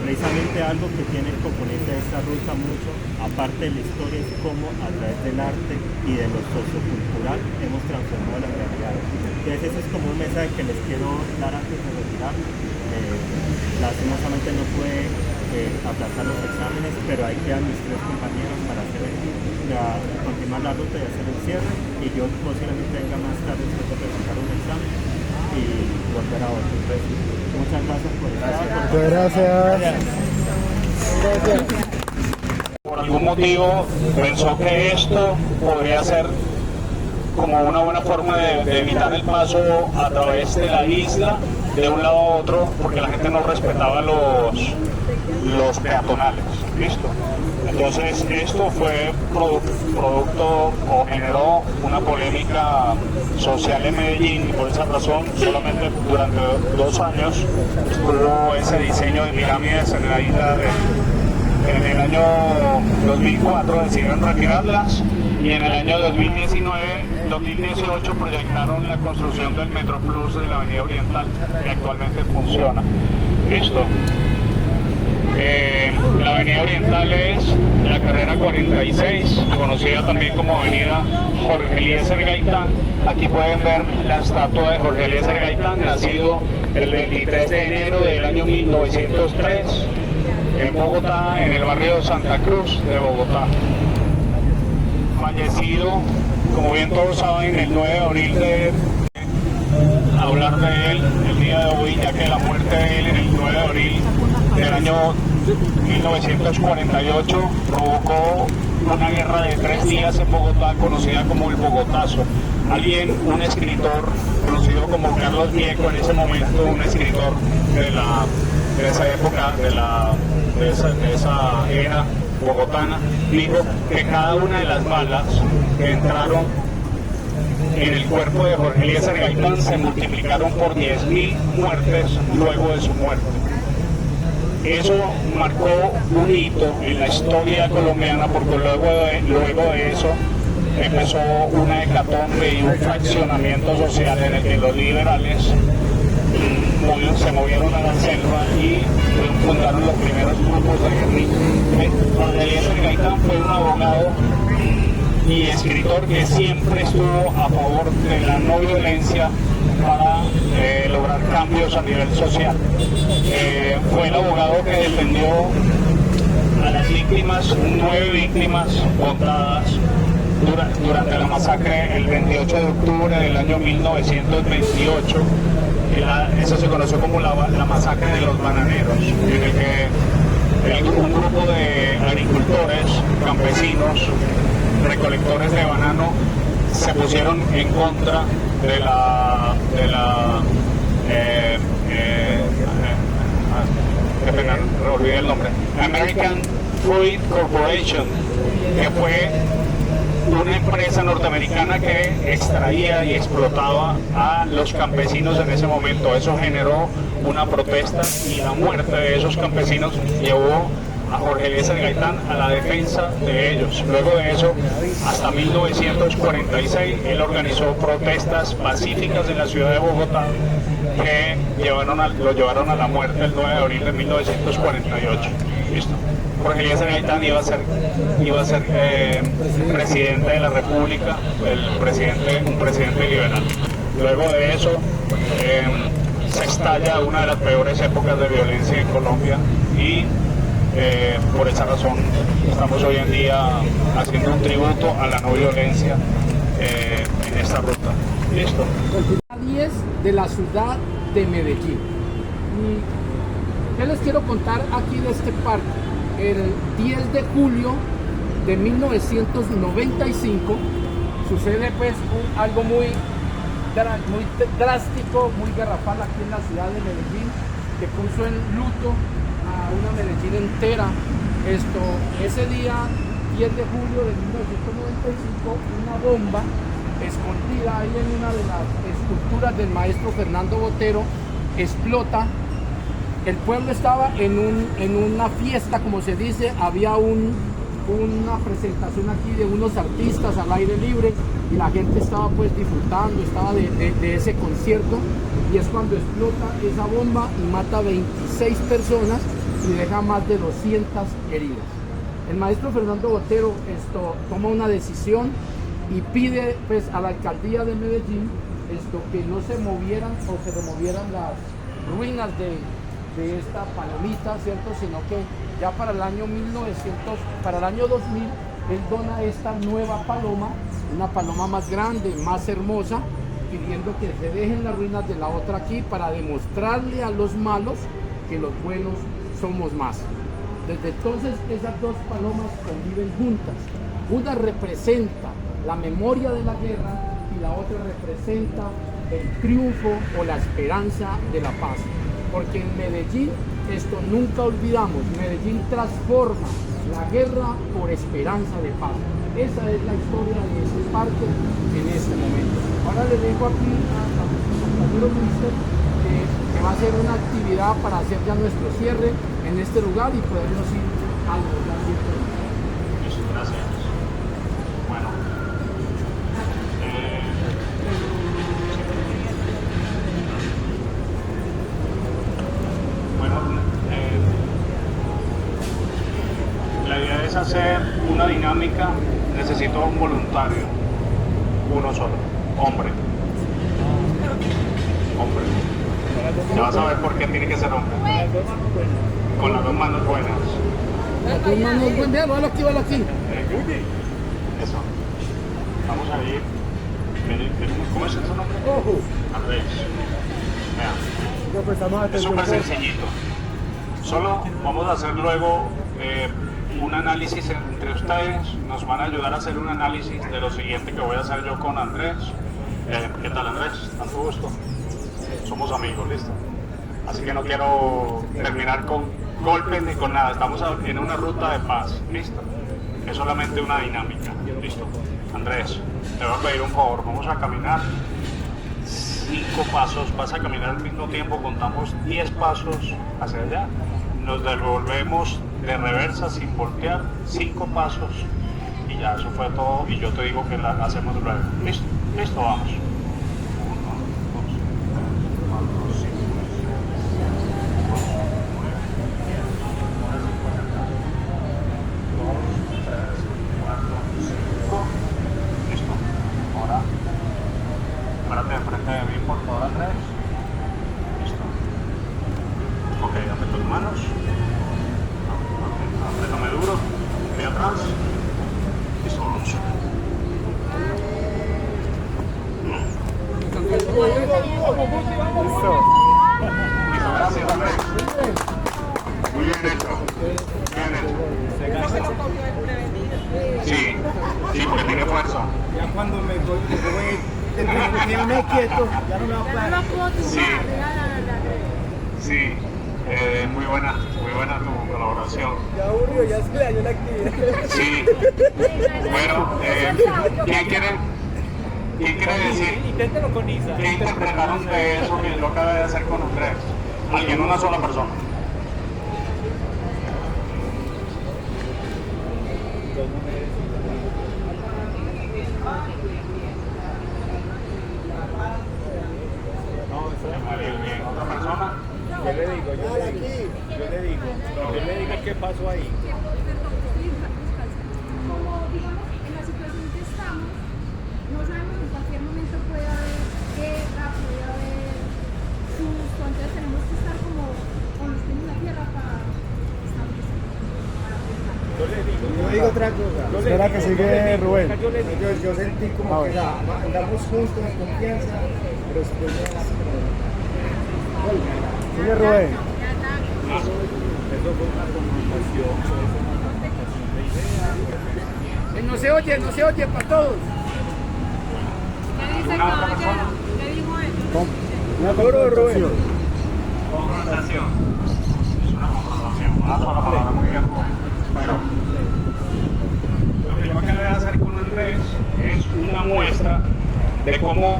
Precisamente algo que tiene el componente de esta ruta mucho, aparte de la historia, es cómo a través del arte y de lo sociocultural hemos transformado la realidad. Entonces ese es como un mensaje que les quiero dar antes de retirarme. Lastimosamente no pude aplazar los exámenes, pero ahí quedan mis 3 compañeros para continuar la ruta y hacer el cierre, y yo posiblemente venga más tarde después de presentar un examen y volver a otro. Entonces, muchas gracias por estar. Gracias. Por algún motivo pensó que esto podría ser como una buena forma de evitar el paso a través de la isla de un lado a otro, porque la gente no respetaba los peatonales. ¿Listo? Entonces esto fue producto o generó una polémica social en Medellín, y por esa razón solamente durante 2 años estuvo ese diseño de pirámides en la isla. En el año 2004 decidieron retirarlas, y en el año 2018 proyectaron la construcción del Metro Plus de la Avenida Oriental, que actualmente funciona. ¿Listo? La Avenida Oriental es la carrera 46, conocida también como Avenida Jorge Eliezer Gaitán. Aquí pueden ver la estatua de Jorge Eliezer Gaitán, nacido el 23 de enero del año 1903 en Bogotá, en el barrio de Santa Cruz de Bogotá. Fallecido, como bien todos saben, el 9 de abril hablar de él el día de hoy, ya que la muerte de él en el 9 de abril del año 1948 provocó una guerra de 3 días en Bogotá, conocida como el Bogotazo. Un escritor conocido como Carlos Vieco, en ese momento un escritor de esa época, de esa era bogotana, dijo que cada una de las balas que entraron en el cuerpo de Jorge Eliezer Gaitán se multiplicaron por 10.000 muertes luego de su muerte. Eso marcó un hito en la historia colombiana, porque luego de eso empezó una hecatombe y un fraccionamiento social en el que los liberales se movieron a la selva y fundaron los primeros grupos de guerrilla. Jorge Eliezer Gaitán fue un abogado y escritor que siempre estuvo a favor de la no violencia para lograr cambios cambios a nivel social. Fue el abogado que defendió a las víctimas, 9 víctimas contadas durante la masacre el 28 de octubre del año 1928. Eso se conoció como la masacre de los bananeros, en el que un grupo de agricultores, campesinos, recolectores de banano se pusieron en contra de la olvidé el nombre, American Fruit Corporation, que fue una empresa norteamericana que extraía y explotaba a los campesinos en ese momento. Eso generó una protesta y la muerte de esos campesinos llevó a Jorge Eliezer Gaitán a la defensa de ellos. Luego de eso, hasta 1946, él organizó protestas pacíficas en la ciudad de Bogotá que lo llevaron a la muerte el 9 de abril de 1948. ¿Listo? Jorge Eliezer Gaitán iba a ser presidente de la República, un presidente liberal. Luego de eso se estalla una de las peores épocas de violencia en Colombia y por esa razón estamos hoy en día haciendo un tributo a la no violencia en esta ruta. ¿Listo? 10 de la ciudad de Medellín. ¿Y qué les quiero contar aquí de este parque? El 10 de julio de 1995 sucede pues algo muy drástico, muy garrafal aquí en la ciudad de Medellín, que puso en luto a una Medellín entera. Ese día, 10 de julio de 1995, una bomba escondida ahí en una de las esculturas del maestro Fernando Botero explota. El pueblo estaba en una fiesta, como se dice, había una presentación aquí de unos artistas al aire libre y la gente estaba pues disfrutando, estaba de ese concierto, y es cuando explota esa bomba y mata 26 personas y deja más de 200 heridas. El maestro Fernando Botero toma una decisión y pide pues a la alcaldía de Medellín que no se movieran o se removieran las ruinas de esta palomita, ¿cierto? Sino que ya para el año 2000, él dona esta nueva paloma, una paloma más grande, más hermosa, pidiendo que se dejen las ruinas de la otra aquí para demostrarle a los malos que los buenos somos más. Desde entonces esas dos palomas conviven juntas. Una representa la memoria de la guerra y la otra representa el triunfo o la esperanza de la paz. Porque en Medellín, esto nunca olvidamos, Medellín transforma la guerra por esperanza de paz. Esa es la historia de este parque en este momento. Ahora le dejo aquí a nuestro compañero Mister que va a hacer una actividad para hacer ya nuestro cierre en este lugar y podernos ir a abordar cierto. Gracias. Bueno. La idea es hacer una dinámica. Necesito un voluntario, uno solo, hombre. Ya vas a ver por qué tiene que ser hombre. Con las dos manos buenas. Las dos manos buenas, vale aquí. Eso. Vamos a ir. ¿Cómo es su nombre? Andrés. Vean. Es súper sencillito. Solo vamos a hacer luego un análisis entre ustedes. Nos van a ayudar a hacer un análisis de lo siguiente que voy a hacer yo con Andrés. ¿Qué tal, Andrés? Tanto gusto. Somos amigos, ¿listo? Así que no quiero terminar con golpes ni con nada. Estamos en una ruta de paz, ¿listo? Es solamente una dinámica, ¿listo? Andrés, te voy a pedir un favor. Vamos a caminar 5 pasos. Vas a caminar al mismo tiempo. Contamos 10 pasos hacia allá. Nos devolvemos de reversa sin voltear, 5 pasos. Y ya, eso fue todo. Y yo te digo que la hacemos luego. ¿Listo? Listo, vamos. 1, 2, 3, 4, 5, 6, 7, 8, 9, 10, 11, 12, 13, 14, 15. Listo. Ahora, espérate enfrente de mí, por favor, Andrés. Listo. Déjame quieto, ya no me va a parar. Sí, muy buena tu colaboración. Ya aburrió, ya se le dañó la actividad. Sí, bueno, ¿quién quiere decir? Inténtelo con Isa. ¿Qué interpretaron de eso que yo acabé de hacer con ustedes? Alguien, una sola persona. ¿Otra persona? Yo le digo qué pasó ahí. Como digamos, en la situación que estamos, no sabemos en cualquier momento puede haber guerra, puede haber susto, entonces tenemos que estar como con los pies en la tierra para establecer. Yo digo otra cosa. Espera que sigue Rubén. Yo sentí como que andamos juntos en confianza, pero después sigue Rubén. Eso fue una comunicación, de idea. No se oye para todos. Una confrontación. Confrontación. Es una confrontación. Una sola palabra, muy bien. Bueno, lo que yo acabé de hacer con Andrés es una muestra de cómo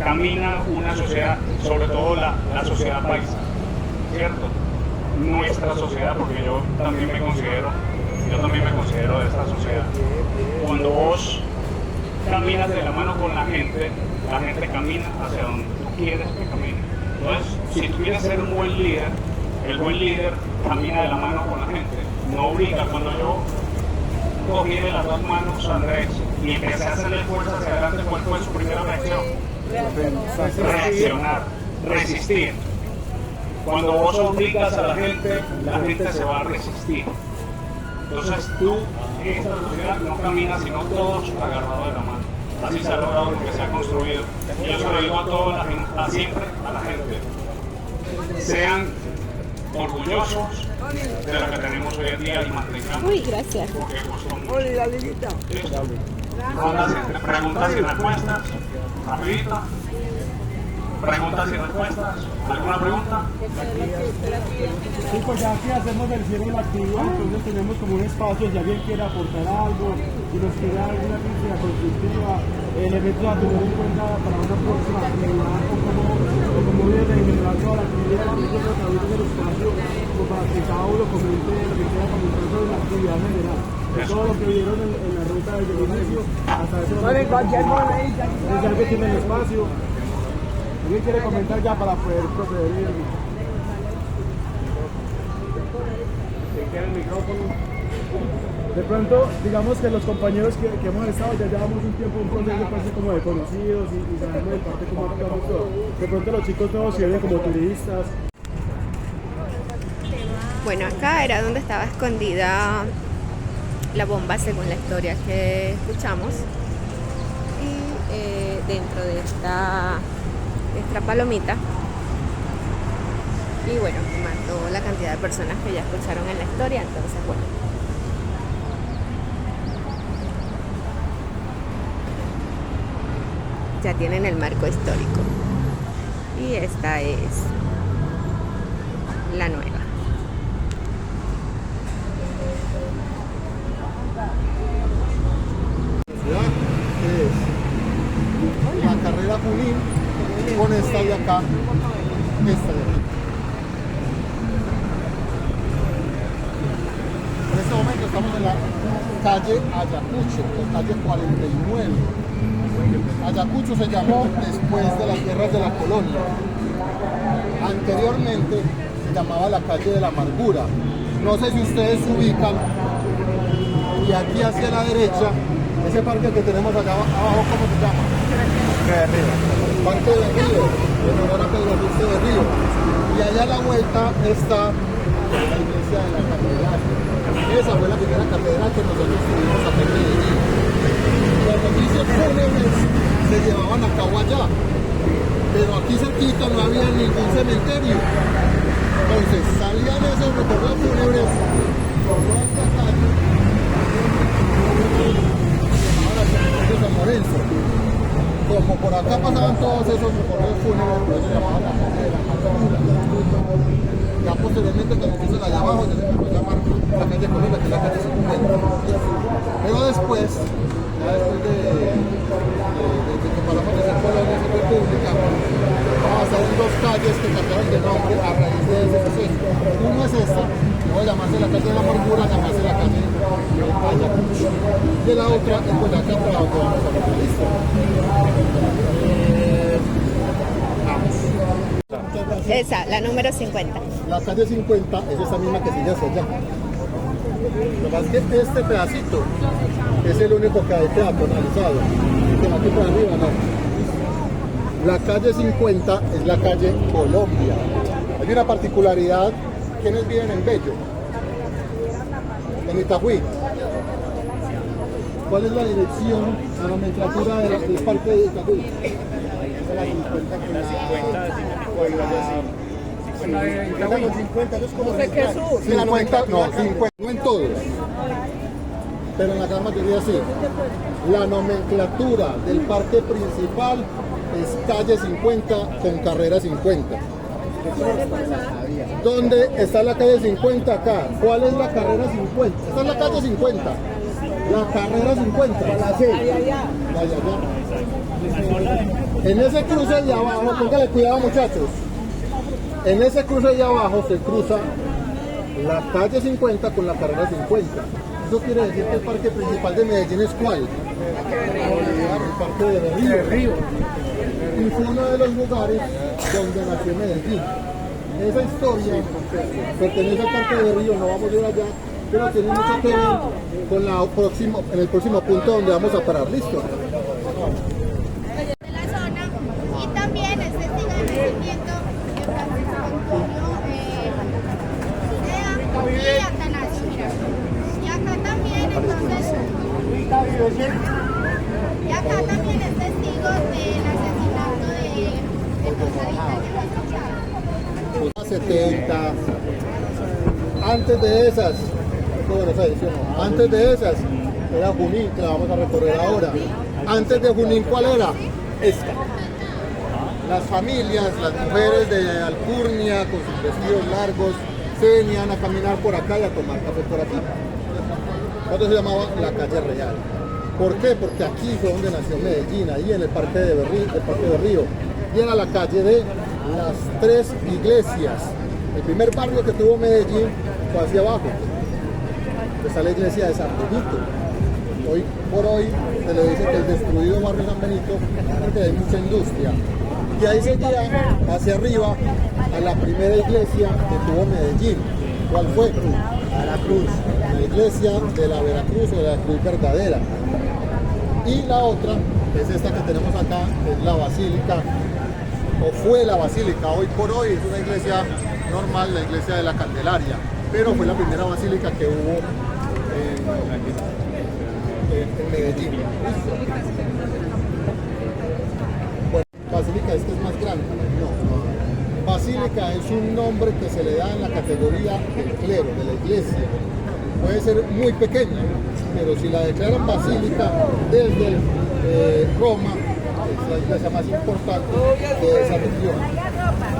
camina una sociedad, sobre todo la sociedad paisa, ¿cierto? Nuestra sociedad, porque yo también me considero de esta sociedad. Cuando vos caminas de la mano con la gente camina hacia donde tú quieres que camine. Entonces, si tú quieres ser un buen líder, el buen líder camina de la mano con la gente, no obliga. Cuando yo cogí de las dos manos a Andrés y empecé a hacerle fuerza hacia adelante, ¿cuál fue su primera reacción? Reaccionar, resistir. Cuando vos obligas a la gente se va a resistir. Entonces tú, en esta sociedad, no caminas sino todos agarrados de la mano. Así se ha logrado lo que se ha construido. Y yo se lo digo a toda la gente, siempre a la gente. Sean orgullosos de lo que tenemos hoy en día y mantengamos. Uy, gracias. Porque costó mucho. Preguntas y respuestas. Rapidito. Preguntas y respuestas. ¿Alguna pregunta? Sí, pues ya que hacemos el cierre de la actividad, entonces tenemos como un espacio, si alguien quiere aportar algo, si nos quiere dar alguna crítica constructiva, elementos a tener en cuenta para una próxima actividad, o como viene en general toda la actividad, nosotros a través del espacio, como para que cada uno comente lo que quiera comentar sobre la actividad general. Todo lo que vieron en la ruta desde el inicio hasta ese momento. Si alguien tiene el espacio. ¿Alguien quiere comentar ya para poder proceder? ¿Qué el micrófono? De pronto, digamos que los compañeros que hemos estado ya llevamos un tiempo, un proceso casi como de conocidos y sabemos de parte cómo actuamos todo. De pronto los chicos nuevos se vienen como turistas. Bueno, acá era donde estaba escondida la bomba según la historia que escuchamos. Y dentro de esta palomita, y bueno, mató la cantidad de personas que ya escucharon en la historia. Entonces, bueno, ya tienen el marco histórico y esta es la nueva. Es la carrera Junín con esta de acá, esta de aquí. En este momento estamos en la calle Ayacucho, la calle 49. Ayacucho se llamó después de las guerras de la colonia. Anteriormente se llamaba la calle de la amargura. No sé si ustedes se ubican, y aquí hacia la derecha, ese parque que tenemos allá abajo, ¿cómo se llama? Parque de Río, en honor a Pedro Luis de Río. Y allá a la vuelta está la iglesia de la catedral. Esa fue la primera catedral que nosotros tuvimos aquí en Medellín. Los servicios fúnebres se llevaban a cabo allá, pero aquí cerquita no había ningún cementerio. Entonces salían esos recorridos fúnebres por toda esta calle, se llamaban al cementerio San Lorenzo. como por acá pasaban todos esos recorridos fúnebres, por eso llamaban la calle de la Margura. Ya posteriormente, cuando se hizo allá abajo, ya se empezó a llamar la calle Colombia, que es la calle 50. Pero después, ya después de que pasamos de ser colonia a ser república, vamos a hacer dos calles que cambiaron de nombre a raíz de ese proceso. Uno es esta, luego de llamarse la calle de la Amargura, llamarse la calle de Ayacucho. Y la otra es Boyacá, para donde vamos a ver. Listo. Vamos. Esa, la número 50. La calle 50 es esa misma que sigue hacia allá. Lo que pasa es que este pedacito es el único que hay peatonalizado. Que aquí por arriba no. La calle 50 es la calle Colombia. Hay una particularidad. ¿Quiénes viven en Bello? En Itagüí. ¿Cuál es la dirección, la nomenclatura del parque de Itagüí? La 50 con la 50, no es como No sé qué es sur. 50, no, 50, no en todos, pero en la gran mayoría sí. La nomenclatura del parque principal es calle 50 con carrera 50. ¿Dónde está la calle 50 acá? ¿Cuál es la carrera 50? Esta es la calle 50. La carrera 50. La C. En ese cruce de abajo, póngale cuidado muchachos. En ese cruce de abajo se cruza la calle 50 con la carrera 50. Eso quiere decir que el parque principal de Medellín es ¿cuál? El parque de Río. Y fue uno de los lugares donde nació Medellín. Esa historia pertenece al parque de Río, no vamos a ir allá, pero tiene mucho que ver con en el próximo punto donde vamos a parar. ¿Listo? De la zona y también es testigo de nacimiento de Francisco Antonio y Atanasio Girardot. Y acá también entonces es testigo del asesinato de Posadita que fue 70. Antes de esas, antes de esas era Junín, que la vamos a recorrer ahora. Antes de Junín, ¿cuál era? Esta. Las familias, las mujeres de Alcurnia con sus vestidos largos se venían a caminar por acá y a tomar café por aquí. Esto se llamaba la calle Real. ¿Por qué? Porque aquí fue donde nació Medellín, ahí en el parque de Río. Y era la calle de las tres iglesias. El primer barrio que tuvo Medellín fue hacia abajo. Está la iglesia de San Benito. Hoy por hoy se le dice que el destruido barrio San Benito porque hay mucha industria. Y ahí seguía hacia arriba a la primera iglesia que tuvo Medellín. ¿Cuál fue? Veracruz. La iglesia de la Veracruz o de la Cruz Verdadera. Y la otra es esta que tenemos acá, que es la Basílica, o fue la Basílica. Hoy por hoy es una iglesia normal, la iglesia de la Candelaria, pero fue la primera basílica que hubo en Medellín. Bueno, basílica es que es más grande. No. Basílica es un nombre que se le da en la categoría del clero, de la iglesia. Puede ser muy pequeña, pero si la declaran basílica desde Roma, es la iglesia más importante de esa región.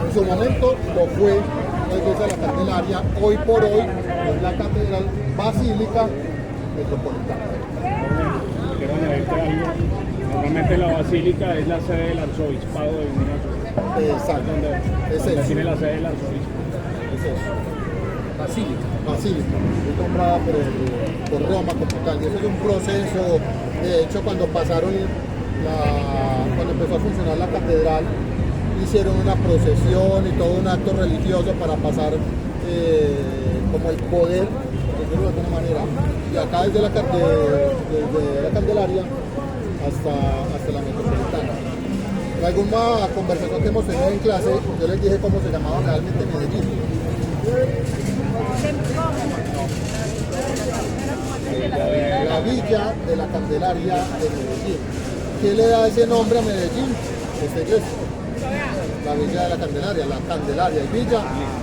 En su momento lo fue la iglesia de la Candelaria, hoy por hoy es la catedral basílica metropolitana. Quiero añadirte algo. Normalmente la basílica es la sede del arzobispado de una. Exacto. Donde tiene la sede del arzobispo. Es eso. Basílica. Fue comprada por Roma como tal. Y eso es un proceso. De hecho, cuando empezó a funcionar la catedral, hicieron una procesión y todo un acto religioso para pasar como el poder, por decirlo de alguna manera. Y acá desde la Candelaria hasta la metropolitana. En alguna conversación que hemos tenido en clase, yo les dije cómo se llamaba realmente Medellín. La villa de la Candelaria de Medellín. ¿Qué le da ese nombre a Medellín? Esta iglesia. La villa de la Candelaria. Y villa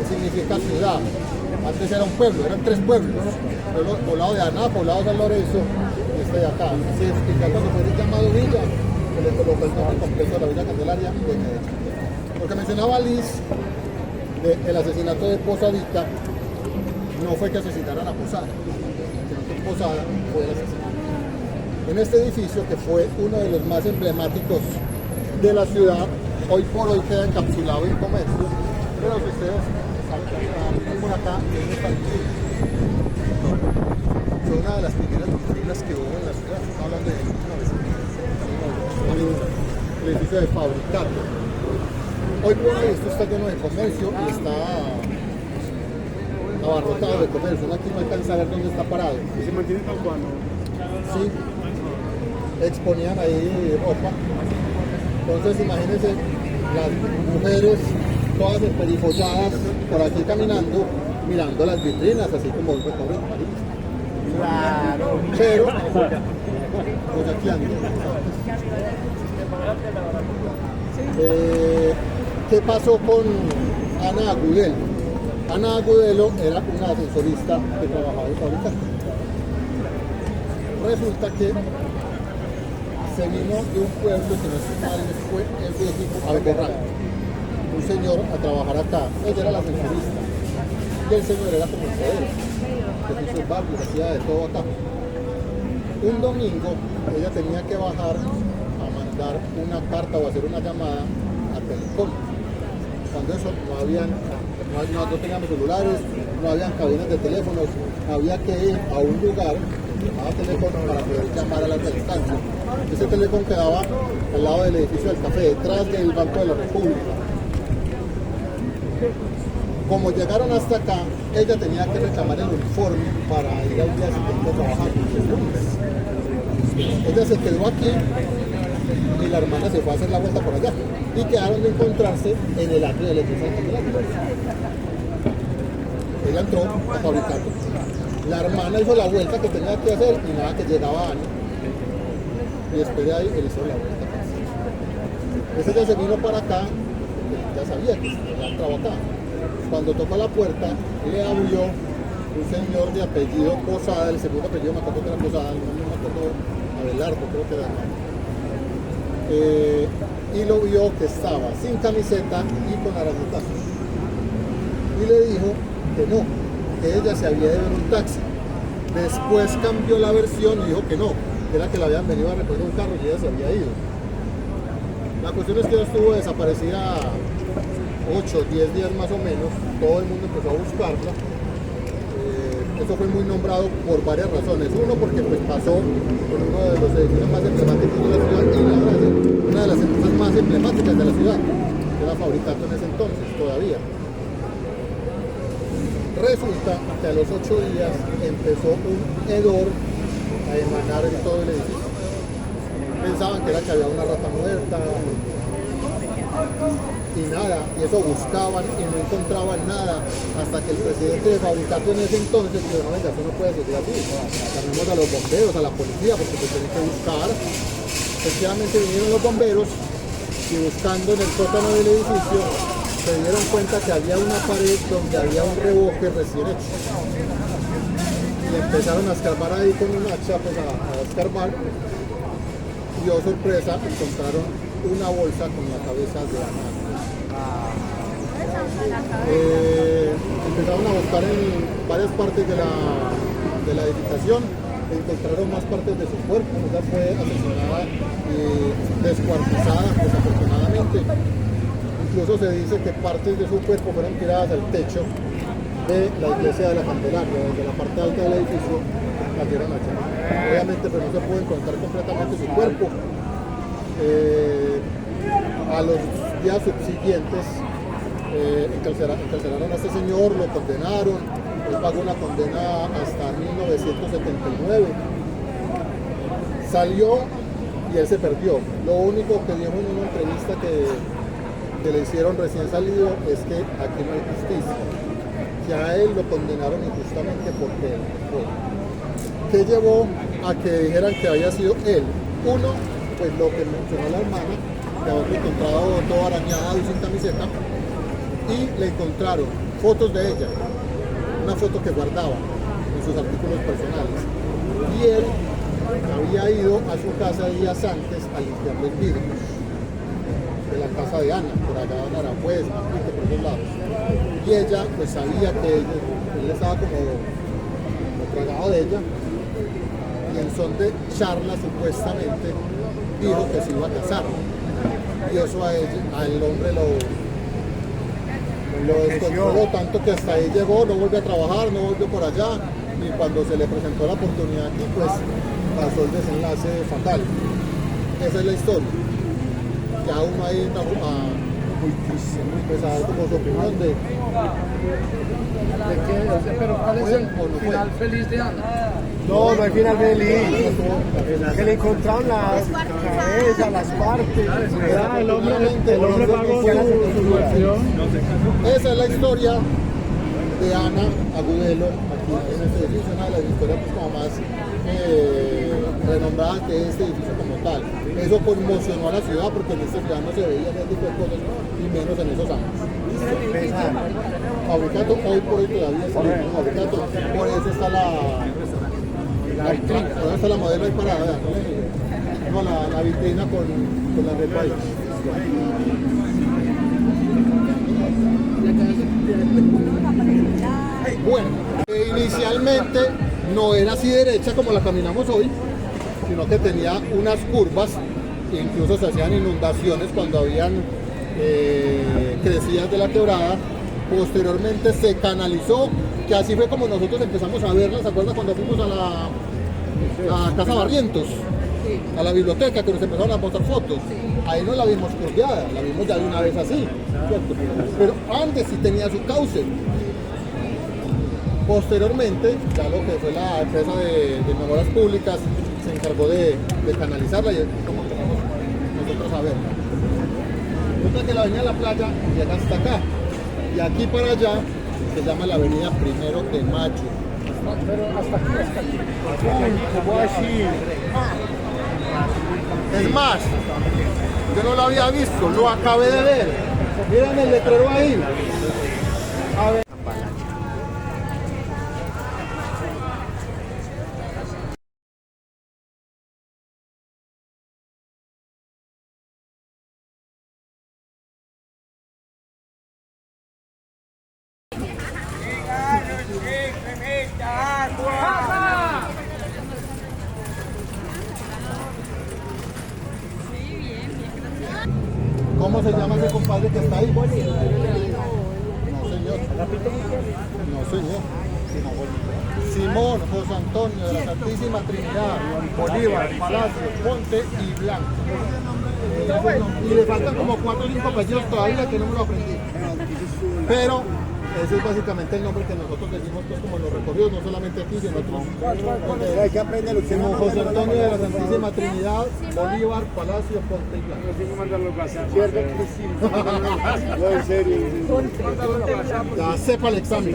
significa ciudad. Antes era un pueblo, eran tres pueblos. Poblado de Aná, poblado de San Lorenzo y este de acá. Se explica cuando fue llamado villa, le colocó el nombre completo de la Villa Candelaria de Medellín. Porque mencionaba Liz el asesinato de Posadita, no fue que asesinaran a Posada, sino que Posada fue el asesinato. En este edificio, que fue uno de los más emblemáticos de la ciudad, hoy por hoy queda encapsulado en comercio, pero si ustedes saltan por acá, es esta vitrina. Fue una de las primeras vitrinas que hubo en la ciudad, estamos hablando de 1900, el edificio de Fabricato. Hoy por hoy esto está lleno de comercio y está abarrotado de comercio. Uno aquí no alcanza a ver dónde está parado. ¿Y se mantiene tal cual? Sí, exponían ahí ropa. Entonces imagínense las mujeres todas emperifolladas por aquí caminando, mirando las vitrinas, así como el recorrido. Claro. Pero, pues aquí ando. ¿Qué pasó con Ana Agudelo? Ana Agudelo era una asesorista que trabajaba en Fabricato. Resulta que se vino de un pueblo que no es mal, fue el viejo Alcorral, un señor a trabajar acá. Ella era la asesorista y el señor era como el poder, que hizo el barrio, hacía de todo acá. Un domingo ella tenía que bajar a mandar una carta o hacer una llamada a Telecom. Cuando eso no teníamos celulares, no habían cabinas de teléfonos, había que ir a un lugar a teléfono para poder llamar a la distancia. Ese teléfono quedaba al lado del edificio del café, detrás del Banco de la República. Como llegaron hasta acá, ella tenía que reclamar el uniforme para ir al día siguiente a trabajar. Ella se quedó aquí y la hermana se fue a hacer la vuelta por allá y quedaron de encontrarse en el atrio del edificio del café. Ella entró a Fabricato. La hermana hizo la vuelta que tenía que hacer y nada, que llegaba Ana. Y después de ahí él hizo la vuelta. Ese ya se vino para acá, ya sabía que ya entraba acá. Cuando tocó la puerta, le abrió un señor de apellido Posada, el segundo apellido me acuerdo que era Posada, no me acuerdo, Abelardo creo que era. Y lo vio que estaba sin camiseta y con arañetazos. Y le dijo que no, que ella se había de ver un taxi. Después cambió la versión y dijo que no, que era que la habían venido a recoger un carro y ella se había ido. La cuestión es que ella estuvo desaparecida 8 o 10 días más o menos, todo el mundo empezó a buscarla. Eso fue muy nombrado por varias razones. Uno, porque pues, pasó por uno de los edificios más emblemáticos de la ciudad y la verdad, una de las empresas más emblemáticas de la ciudad, que era Fabricato en ese entonces, todavía. Resulta que a los 8 días empezó un hedor a emanar en todo el edificio. Pensaban que era que había una rata muerta y nada, y eso buscaban y no encontraban nada hasta que el presidente de Fabricato en ese entonces dijo, no, venga, eso no puede seguir así, llamemos a los bomberos, a la policía, porque se tienen que buscar. Efectivamente vinieron los bomberos y buscando en el sótano del edificio se dieron cuenta que había una pared donde había un revoque recién hecho y empezaron a escarbar ahí con un hacha, pues a escarbar, y oh sorpresa, encontraron una bolsa con la cabeza de Ana. Empezaron a buscar en varias partes de la edificación, encontraron más partes de su cuerpo. Ella fue asesinada y descuartizada, desafortunadamente. Incluso se dice que partes de su cuerpo fueron tiradas al techo de la iglesia de la Candelaria, desde la parte alta del edificio cayeron allá. Obviamente pues no se pudo encontrar completamente su cuerpo. A los días subsiguientes encarcelaron a este señor, lo condenaron, él pagó una condena hasta 1979. Salió y él se perdió. Lo único que dijo en una entrevista que le hicieron recién salido es que aquí no hay justicia, que a él lo condenaron injustamente porque él fue. ¿Qué llevó a que dijeran que había sido él? Uno, pues lo que mencionó la hermana, que había encontrado todo arañado y sin camiseta, y le encontraron fotos de ella, una foto que guardaba en sus artículos personales, y él había ido a su casa días antes a limpiar los vidrios de la casa de Ana, por allá en Aranjuez, por esos lados. Y ella pues sabía que él estaba como tragado de ella, y en son de charla supuestamente dijo que se iba a casar. Y eso al hombre lo descontroló tanto que hasta ahí llegó, no volvió a trabajar, no volvió por allá, y cuando se le presentó la oportunidad aquí, pues pasó el desenlace fatal. Esa es la historia. Ya uno ahí está a dar como su opinión de qué, pero ¿cuál es el final feliz de Ana? No, no hay final feliz. Que le encontraron las cabezas, las partes. El hombre pagó su versión. Esa es la historia de Ana Agudelo aquí en este edificio, una de las historias pues, como más renombradas que este edificio como tal. Eso conmocionó a la ciudad porque en esta ciudad no se veía ese tipo de cosas y menos en esos años. Fabricato hoy por hoy todavía es el fabricato, por eso está por eso está la modelo ahí parada, ¿no? La vitrina con la del país. Bueno, inicialmente no era así derecha como la caminamos hoy, sino que tenía unas curvas, incluso se hacían inundaciones cuando habían crecidas de la quebrada. Posteriormente se canalizó, que así fue como nosotros empezamos a verla. ¿Se acuerdan cuando fuimos a la Casa Barrientos? A la biblioteca, que nos empezaron a mostrar fotos. Ahí no la vimos curveada, la vimos ya de una vez así, ¿cierto? Pero antes sí tenía su cauce. Posteriormente, ya lo que fue la empresa de mejoras públicas se encargó de canalizarla y como empezamos nosotros a verla. Resulta que la avenida La Playa llega hasta acá, y aquí para allá se llama la avenida 1 de Mayo. Pero hasta aquí. ¿Cómo así? Es más, yo no lo había visto, lo acabé de ver. Miren el letrero ahí. A ver. ¿Cómo se llama ese compadre que está ahí? No, señor. No, señor. Simón José Antonio de la Santísima Trinidad, Bolívar, Palacio, Ponte y Blanco. Y le faltan como 4 o 5 apellidos todavía que no me lo aprendí. Pero ese es básicamente el nombre que nosotros decimos pues, como en los recorridos, no solamente aquí, sino en otros. Hay que aprender Simón José Antonio de la Santísima Trinidad, Bolívar, Palacio, Ponte y Blanco. Tengo que mandarlo a WhatsApp. ¿Cierto que sí? No, en serio. Ya sepa el examen.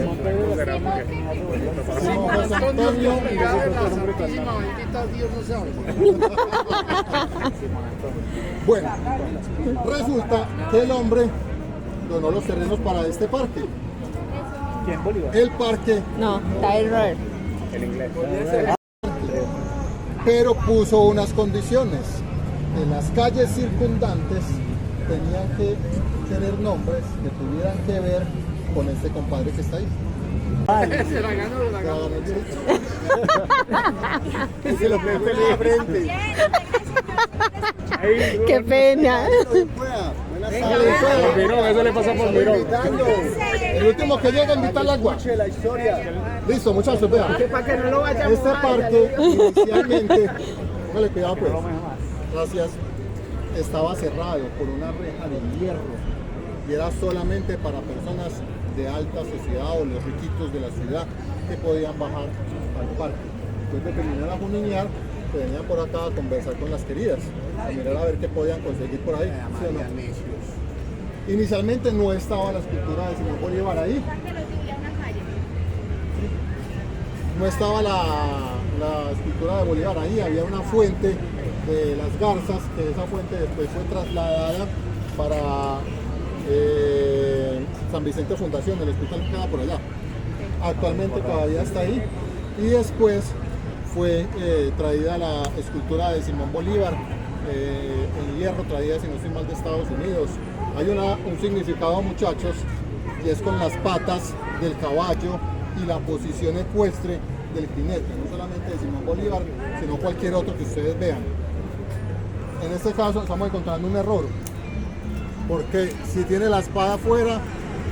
Simón José Antonio y la Santísima Bendita Dios no sabe. Bueno, resulta que el hombre donó los terrenos para este parque. ¿Quién? Bolívar. El parque. No, Tyler. El inglés. Pero puso unas condiciones. En las calles circundantes tenían que tener nombres que tuvieran que ver con este compadre que está ahí. Se la ganó, la ganó. Se lo pegó en la frente. Qué pena. Eso le pasa por mirón. El último que llega a invitar al agua. Listo, muchachos, vean. Este parque inicialmente, vale, cuidado pues. Gracias. Estaba cerrado por una reja de hierro y era solamente para personas de alta sociedad o los riquitos de la ciudad que podían bajar al parque. Después de terminar a juninear, se venían por acá a conversar con las queridas, a mirar a ver qué podían conseguir por ahí. ¿Sí o no? Inicialmente no estaba la escultura de Simón Bolívar ahí. No estaba la escultura de Bolívar ahí, había una fuente de las Garzas, que esa fuente después fue trasladada para San Vicente Fundación, el hospital que queda por allá. Actualmente todavía está ahí y después fue traída la escultura de Simón Bolívar, en hierro, traída, si no estoy mal, de Estados Unidos. Hay un significado, muchachos, y es con las patas del caballo y la posición ecuestre del jinete, no solamente de Simón Bolívar, sino cualquier otro que ustedes vean. En este caso estamos encontrando un error, porque si tiene la espada afuera,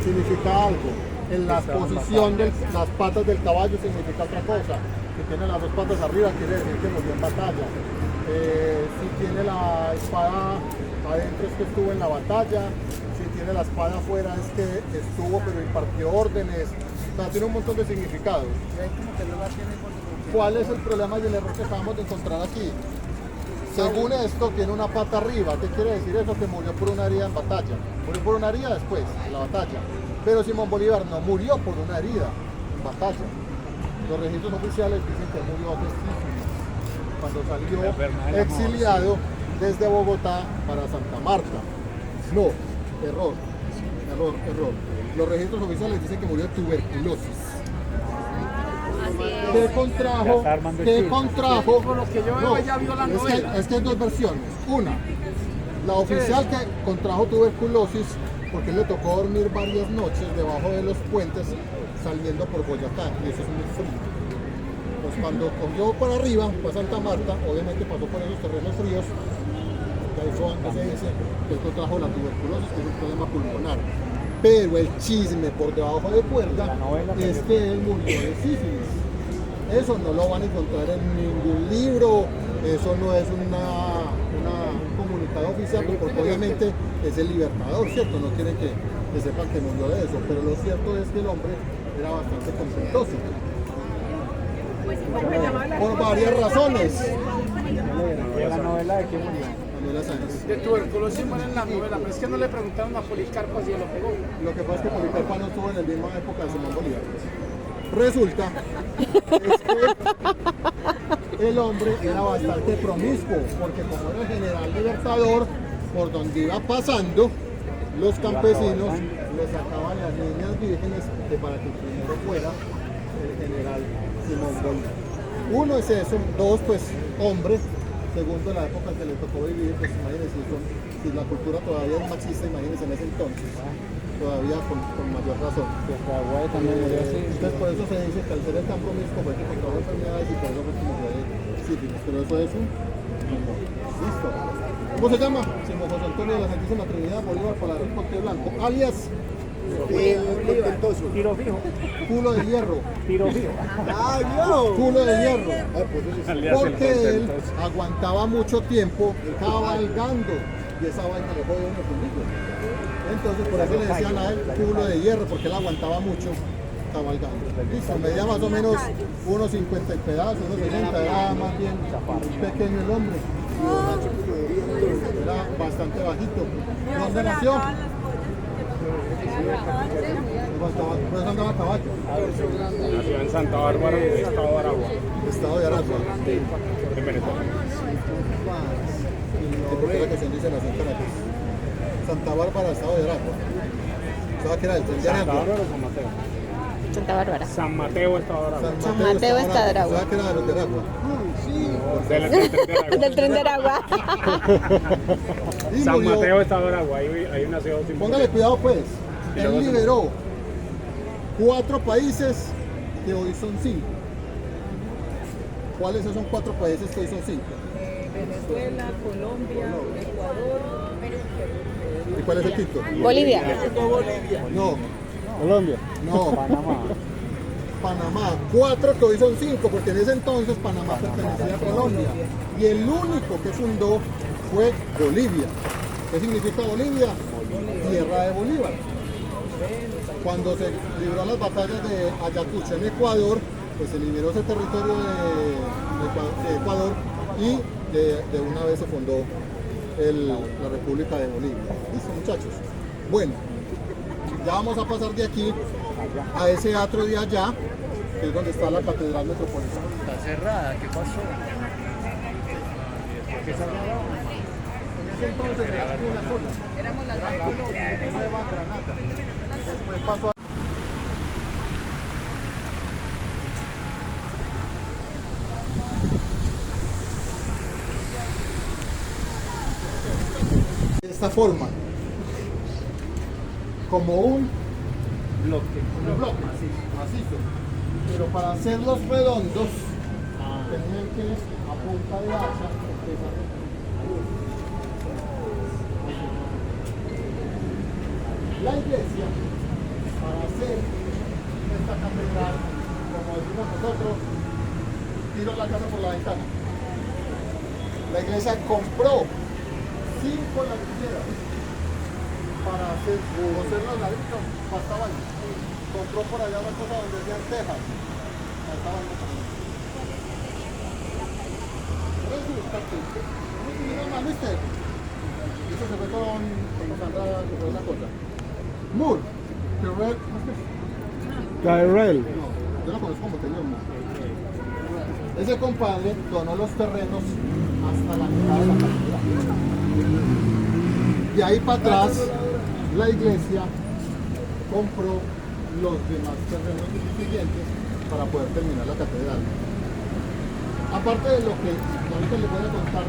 significa algo. En la posición de las patas del caballo significa otra cosa. Si tiene las dos patas arriba, quiere decir que murió en batalla. Si tiene la espada adentro, es que estuvo en la batalla. Si tiene la espada afuera, es que estuvo pero impartió órdenes. O sea, tiene un montón de significados. ¿Cuál es el problema y el error que acabamos de encontrar aquí? Según esto, tiene una pata arriba. ¿Qué quiere decir eso? Que murió por una herida en batalla. Murió por una herida después de la batalla. Pero Simón Bolívar no murió por una herida en batalla. Los registros oficiales dicen que murió de sífilis cuando salió exiliado desde Bogotá para Santa Marta. No, error. Los registros oficiales dicen que murió de tuberculosis. ¿Qué contrajo? Por lo que yo veo, ella vio la novela. Es que hay dos versiones. Una, la oficial que contrajo tuberculosis porque le tocó dormir varias noches debajo de los puentes saliendo por Boyacá, y eso es muy frío. Pues cuando cogió para arriba, fue a Santa Marta, obviamente pasó por esos terrenos fríos, y ahí fue donde se dice que él contrajo la tuberculosis, que es un problema pulmonar. Pero el chisme por debajo de cuerda es que él murió de sífilis. Eso no lo van a encontrar en ningún libro, eso no es un comunicado oficial, porque obviamente es el Libertador, ¿cierto? No quieren que sepan que murió de eso, pero lo cierto es que el hombre era bastante completoso. Por varias razones. ¿La novela de qué murió? De tuberculosis muere en la novela, pero es que no le preguntaron a Policarpo si lo pegó. Lo que pasa es que Policarpo no estuvo en la misma época de Simón Bolívar. Resulta es que el hombre era bastante promiscuo, porque como era el general libertador, por donde iba pasando, los campesinos le sacaban las niñas vírgenes para que primero fuera el general Simón Bolívar. Uno es eso, dos, pues hombre. Segundo, la época que le tocó vivir, pues imagínense, si la cultura todavía es machista, imagínense en ese entonces, todavía con mayor razón. Entonces por eso se dice que al ser tan promiscuo fue que contrajo enfermedades y por eso fue como fue de sífilis, pero eso es un listo. ¿Cómo se llama? Simón José Antonio de la Santísima Trinidad Bolívar Paladín Porte Blanco, alias Tiro fijo. Culo de hierro. Tiro fijo. Culo de hierro. Porque él aguantaba mucho tiempo cabalgando y esa vaina le jode uno conmigo. Entonces por eso le decían a él culo de hierro, porque él aguantaba mucho cabalgando. Listo, medía más o menos unos 50 y pedazos, unos 60, era más bien pequeño el hombre. Era bastante bajito. ¿Dónde nació? Por eso andaba a caballo. Nació en Santa Bárbara, Estado de Aragua. Estado de Aragua. En Venezuela. Porque la canción dice nació en Caracas. Santa Bárbara, Estado de Aragua. ¿Sabes qué era el tren de Aragua? ¿Santa Bárbara o San Mateo? Santa Bárbara. San Mateo, Estado de Aragua. San Mateo, Estado de Aragua. ¿Sabes qué era de los de Aragua? Del tren de Aragua. Y San murió. Mateo, Estado de Aragua. Ahí nació Simón. Póngale cuidado pues. Él liberó 4 países que hoy son 5. ¿Cuáles son 4 países que hoy son 5? Venezuela, Colombia, Ecuador, ¿Y cuál es el quinto? Bolivia. No, Colombia. no. Panamá. 4 que hoy son 5, porque en ese entonces Panamá pertenecía a Colombia. Y el único que fundó fue Bolivia. ¿Qué significa Bolivia? Tierra de Bolívar. Cuando se libró las batallas de Ayacucho en Ecuador, pues se liberó ese territorio de Ecuador y de una vez se fundó la República de Bolivia. ¿Listo, muchachos? Bueno, ya vamos a pasar de aquí a ese atrio de allá, que es donde está la Catedral Metropolitana. Está cerrada, ¿qué pasó? En ese entonces era una sola. éramos las Era la Nueva Granada. Después pasó a esta forma, como un Bloque. bloque macizo. Pero para hacerlos redondos, tenían que a punta de hacha empezar. La iglesia, para hacer esta catedral, como decimos nosotros, tiró la casa por la ventana. La iglesia compró 5 ladrilleras para hacer coser los ladrillos, faltaban. Compró por allá una cosa donde decían tejas, faltaban también. Resulta que ¿viste? Eso se fue con Sandra, que fue una cosa. Moore, Tyrell. yo lo conozco como tenía Moore. Ese compadre donó los terrenos hasta la mitad de la catedral. De ahí para atrás, la iglesia compró los demás terrenos siguientes para poder terminar la catedral. Aparte de lo que ahorita les voy a contar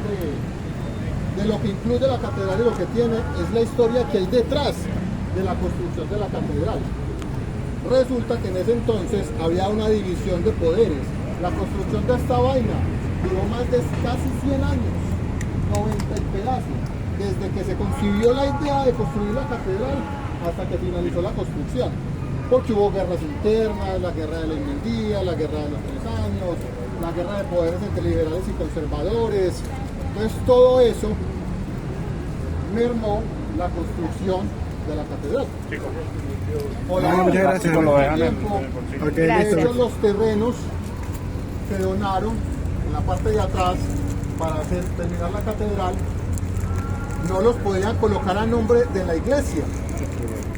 de lo que incluye la catedral y lo que tiene, es la historia que hay detrás de la construcción de la catedral. Resulta que en ese entonces había una división de poderes. La construcción de esta vaina duró más de casi 100 años, 90 y pedazos, desde que se concibió la idea de construir la catedral hasta que finalizó la construcción. Porque hubo guerras internas, la guerra de la Inmendía, la guerra de los 3 años, la guerra de poderes entre liberales y conservadores. Entonces todo eso mermó la construcción de la catedral. Por Muchas gracias. de hecho, los terrenos se donaron en la parte de atrás para terminar la catedral. No los podían colocar a nombre de la iglesia.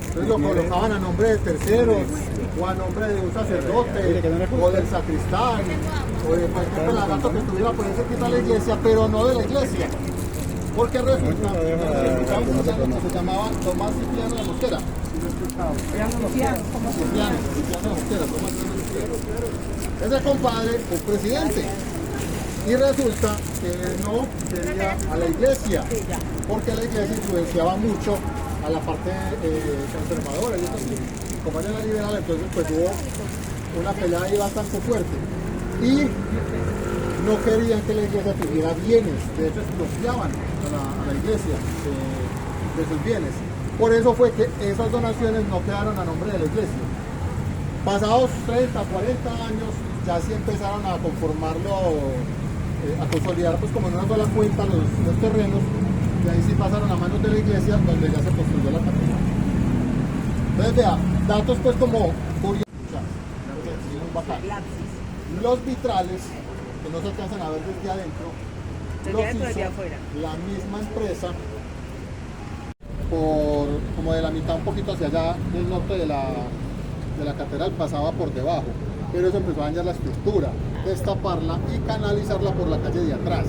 Entonces lo colocaban a nombre de terceros, o a nombre de un sacerdote, o del sacristán, o de cualquier pelagato que estuviera por ese tipo de la iglesia, pero no de la iglesia. Porque resulta que se llamaba Tomás Cipriano de Mosquera. Ese compadre fue presidente. Y resulta que no quería a la iglesia, porque la iglesia influenciaba mucho a la parte conservadora. Y eso sí, como era liberal, entonces pues hubo una pelea ahí bastante fuerte. Y no querían que la iglesia tuviera bienes, de hecho expropiaban a la iglesia de sus bienes. Por eso fue que esas donaciones no quedaron a nombre de la iglesia. Pasados 30, 40 años, ya sí empezaron a conformarlo, a consolidar pues como en una sola cuenta los terrenos, y ahí sí pasaron a manos de la iglesia, donde ya se construyó la catedral. Entonces vea, datos pues como curiosos, los vitrales, que no se alcanzan a ver desde adentro, los hizo la misma empresa, como de la mitad un poquito hacia allá del norte de la catedral, pasaba por debajo, pero eso empezó a dañar la estructura, destaparla y canalizarla por la calle de atrás,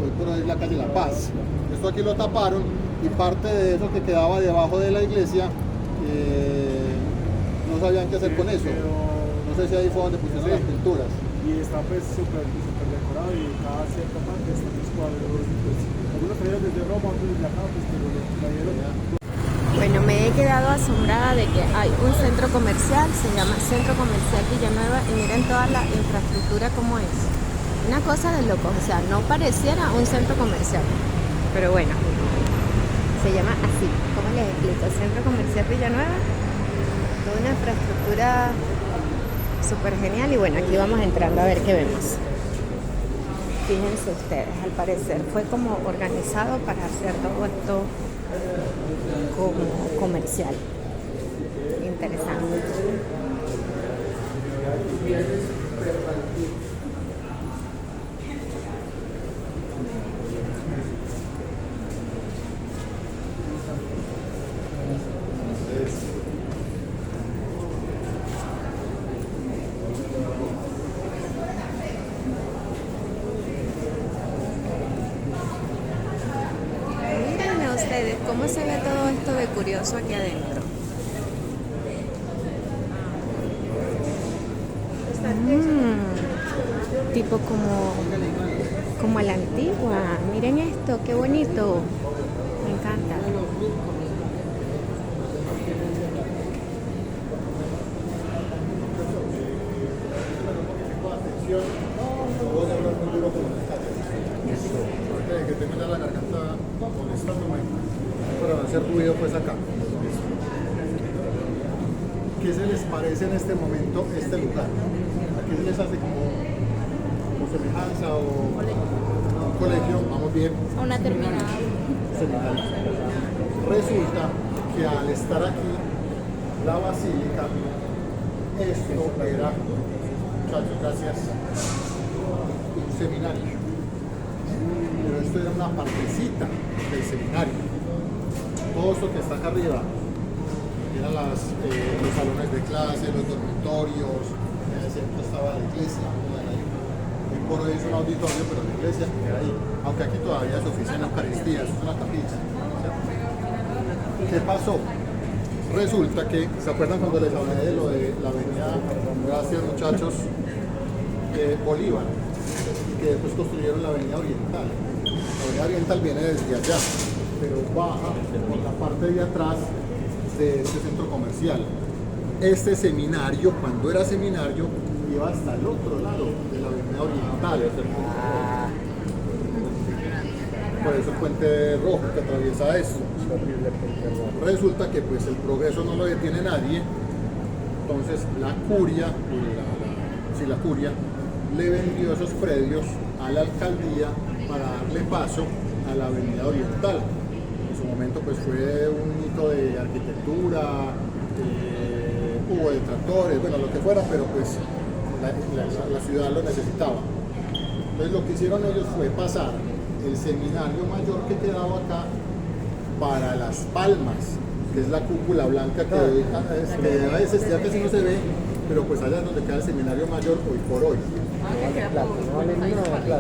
hoy por hoy es la calle La Paz. Esto aquí lo taparon y parte de eso que quedaba debajo de la iglesia no sabían qué hacer con eso. No sé si ahí fue donde pusieron las pinturas. Y está pues súper decorado, y cada cierta parte están los cuadros, pues, algunos trajeron desde Roma, otros desde acá, pues, pero los trajeron. Bueno, me he quedado asombrada de que hay un centro comercial, se llama Centro Comercial Villanueva, y miren toda la infraestructura como es. Una cosa de locos, o sea, no pareciera un centro comercial, pero bueno, se llama así. ¿Cómo les explico? Centro Comercial Villanueva, toda una infraestructura súper genial, y bueno, aquí vamos entrando a ver qué vemos. Fíjense ustedes, al parecer fue como organizado para hacer todo esto como comercial. Interesante. Ustedes, ¿cómo se ve todo esto de curioso aquí adentro? Tipo como a la antigua. Miren esto, qué bonito. Me encanta. respiración. No voy a hablar muy duro como en el caso. Que tengo ya la garganta molestándome para no hacer ruido pues acá. ¿Qué se les parece en este momento este lugar? ¿A qué se les hace como semejanza o un colegio? Vamos bien. A una terminal. Seminario. Resulta que al estar aquí, la basílica, esto era, muchachos, gracias, un seminario. Pero esto era una partecita del seminario. Todo esto que está acá arriba eran los salones de clase, los dormitorios, en el centro estaba la iglesia. Hoy por hoy es un auditorio, pero la iglesia queda ahí. Aunque aquí todavía se oficia en Eucaristía, es una capilla. ¿Qué pasó? Resulta que, ¿se acuerdan cuando les hablé de lo de la avenida, gracias muchachos, Bolívar? Que después construyeron la avenida Oriental. La avenida Oriental viene desde allá, pero baja por la parte de atrás de este centro comercial. Este seminario, cuando era seminario, iba hasta el otro lado de la avenida Oriental. Por eso el puente rojo que atraviesa esto. Resulta que pues el progreso no lo detiene nadie, entonces la curia le vendió esos predios a la alcaldía para darle paso a la avenida Oriental. En su momento pues fue un hito de arquitectura, hubo detractores, bueno, lo que fuera, pero pues la ciudad lo necesitaba. Entonces lo que hicieron ellos fue pasar el seminario mayor que quedaba acá para Las Palmas, que es la cúpula blanca que a veces ya casi no se ve, pero pues allá es donde queda el seminario mayor hoy por hoy.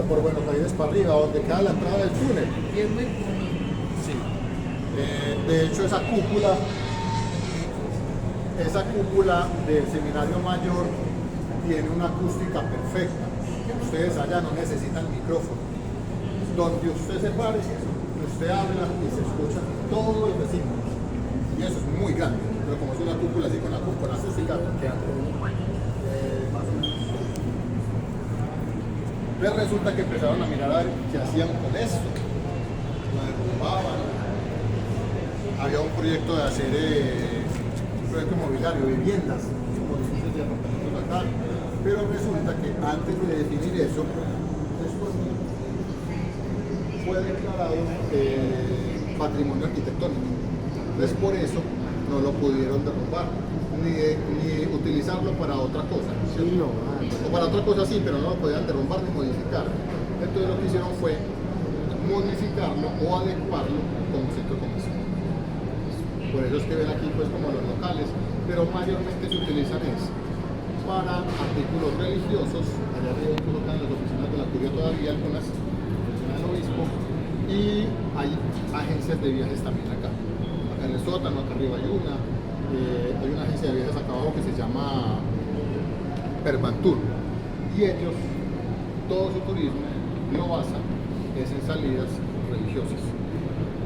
Por Buenos Aires para arriba, donde queda la entrada del túnel. Y es muy bonito. Sí. De hecho, esa cúpula del seminario mayor tiene una acústica perfecta. Ustedes allá no necesitan micrófono. Donde usted se pare, usted habla y se escucha todo el vecino. Y eso es muy grande. Pero como es una cúpula así con acústica, queda más o menos. Entonces resulta que empezaron a mirar a ver qué hacían con esto. Lo derrumbaban. Había un proyecto de hacer un proyecto inmobiliario, viviendas, como edificios de apartamentos acá. Pero resulta que antes de definir eso, fue declarado patrimonio arquitectónico. Entonces por eso no lo pudieron derrumbar, ni utilizarlo para otra cosa. ¿Sí? No, o para otra cosa sí, pero no lo podían derrumbar ni modificar. Entonces lo que hicieron fue modificarlo o adecuarlo como centro comercial. Por eso es que ven aquí pues como los locales, pero mayormente se utilizan para artículos religiosos. Allá arriba colocan las oficinas de la curia todavía algunas, del obispo, y hay agencias de viajes también acá en el sótano. Acá arriba hay una agencia de viajes acá abajo que se llama Permantur, y ellos todo su turismo lo basan en salidas religiosas,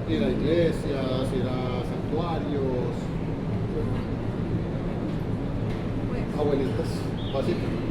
ir a iglesias, ir a santuarios, abuelitas, básicamente.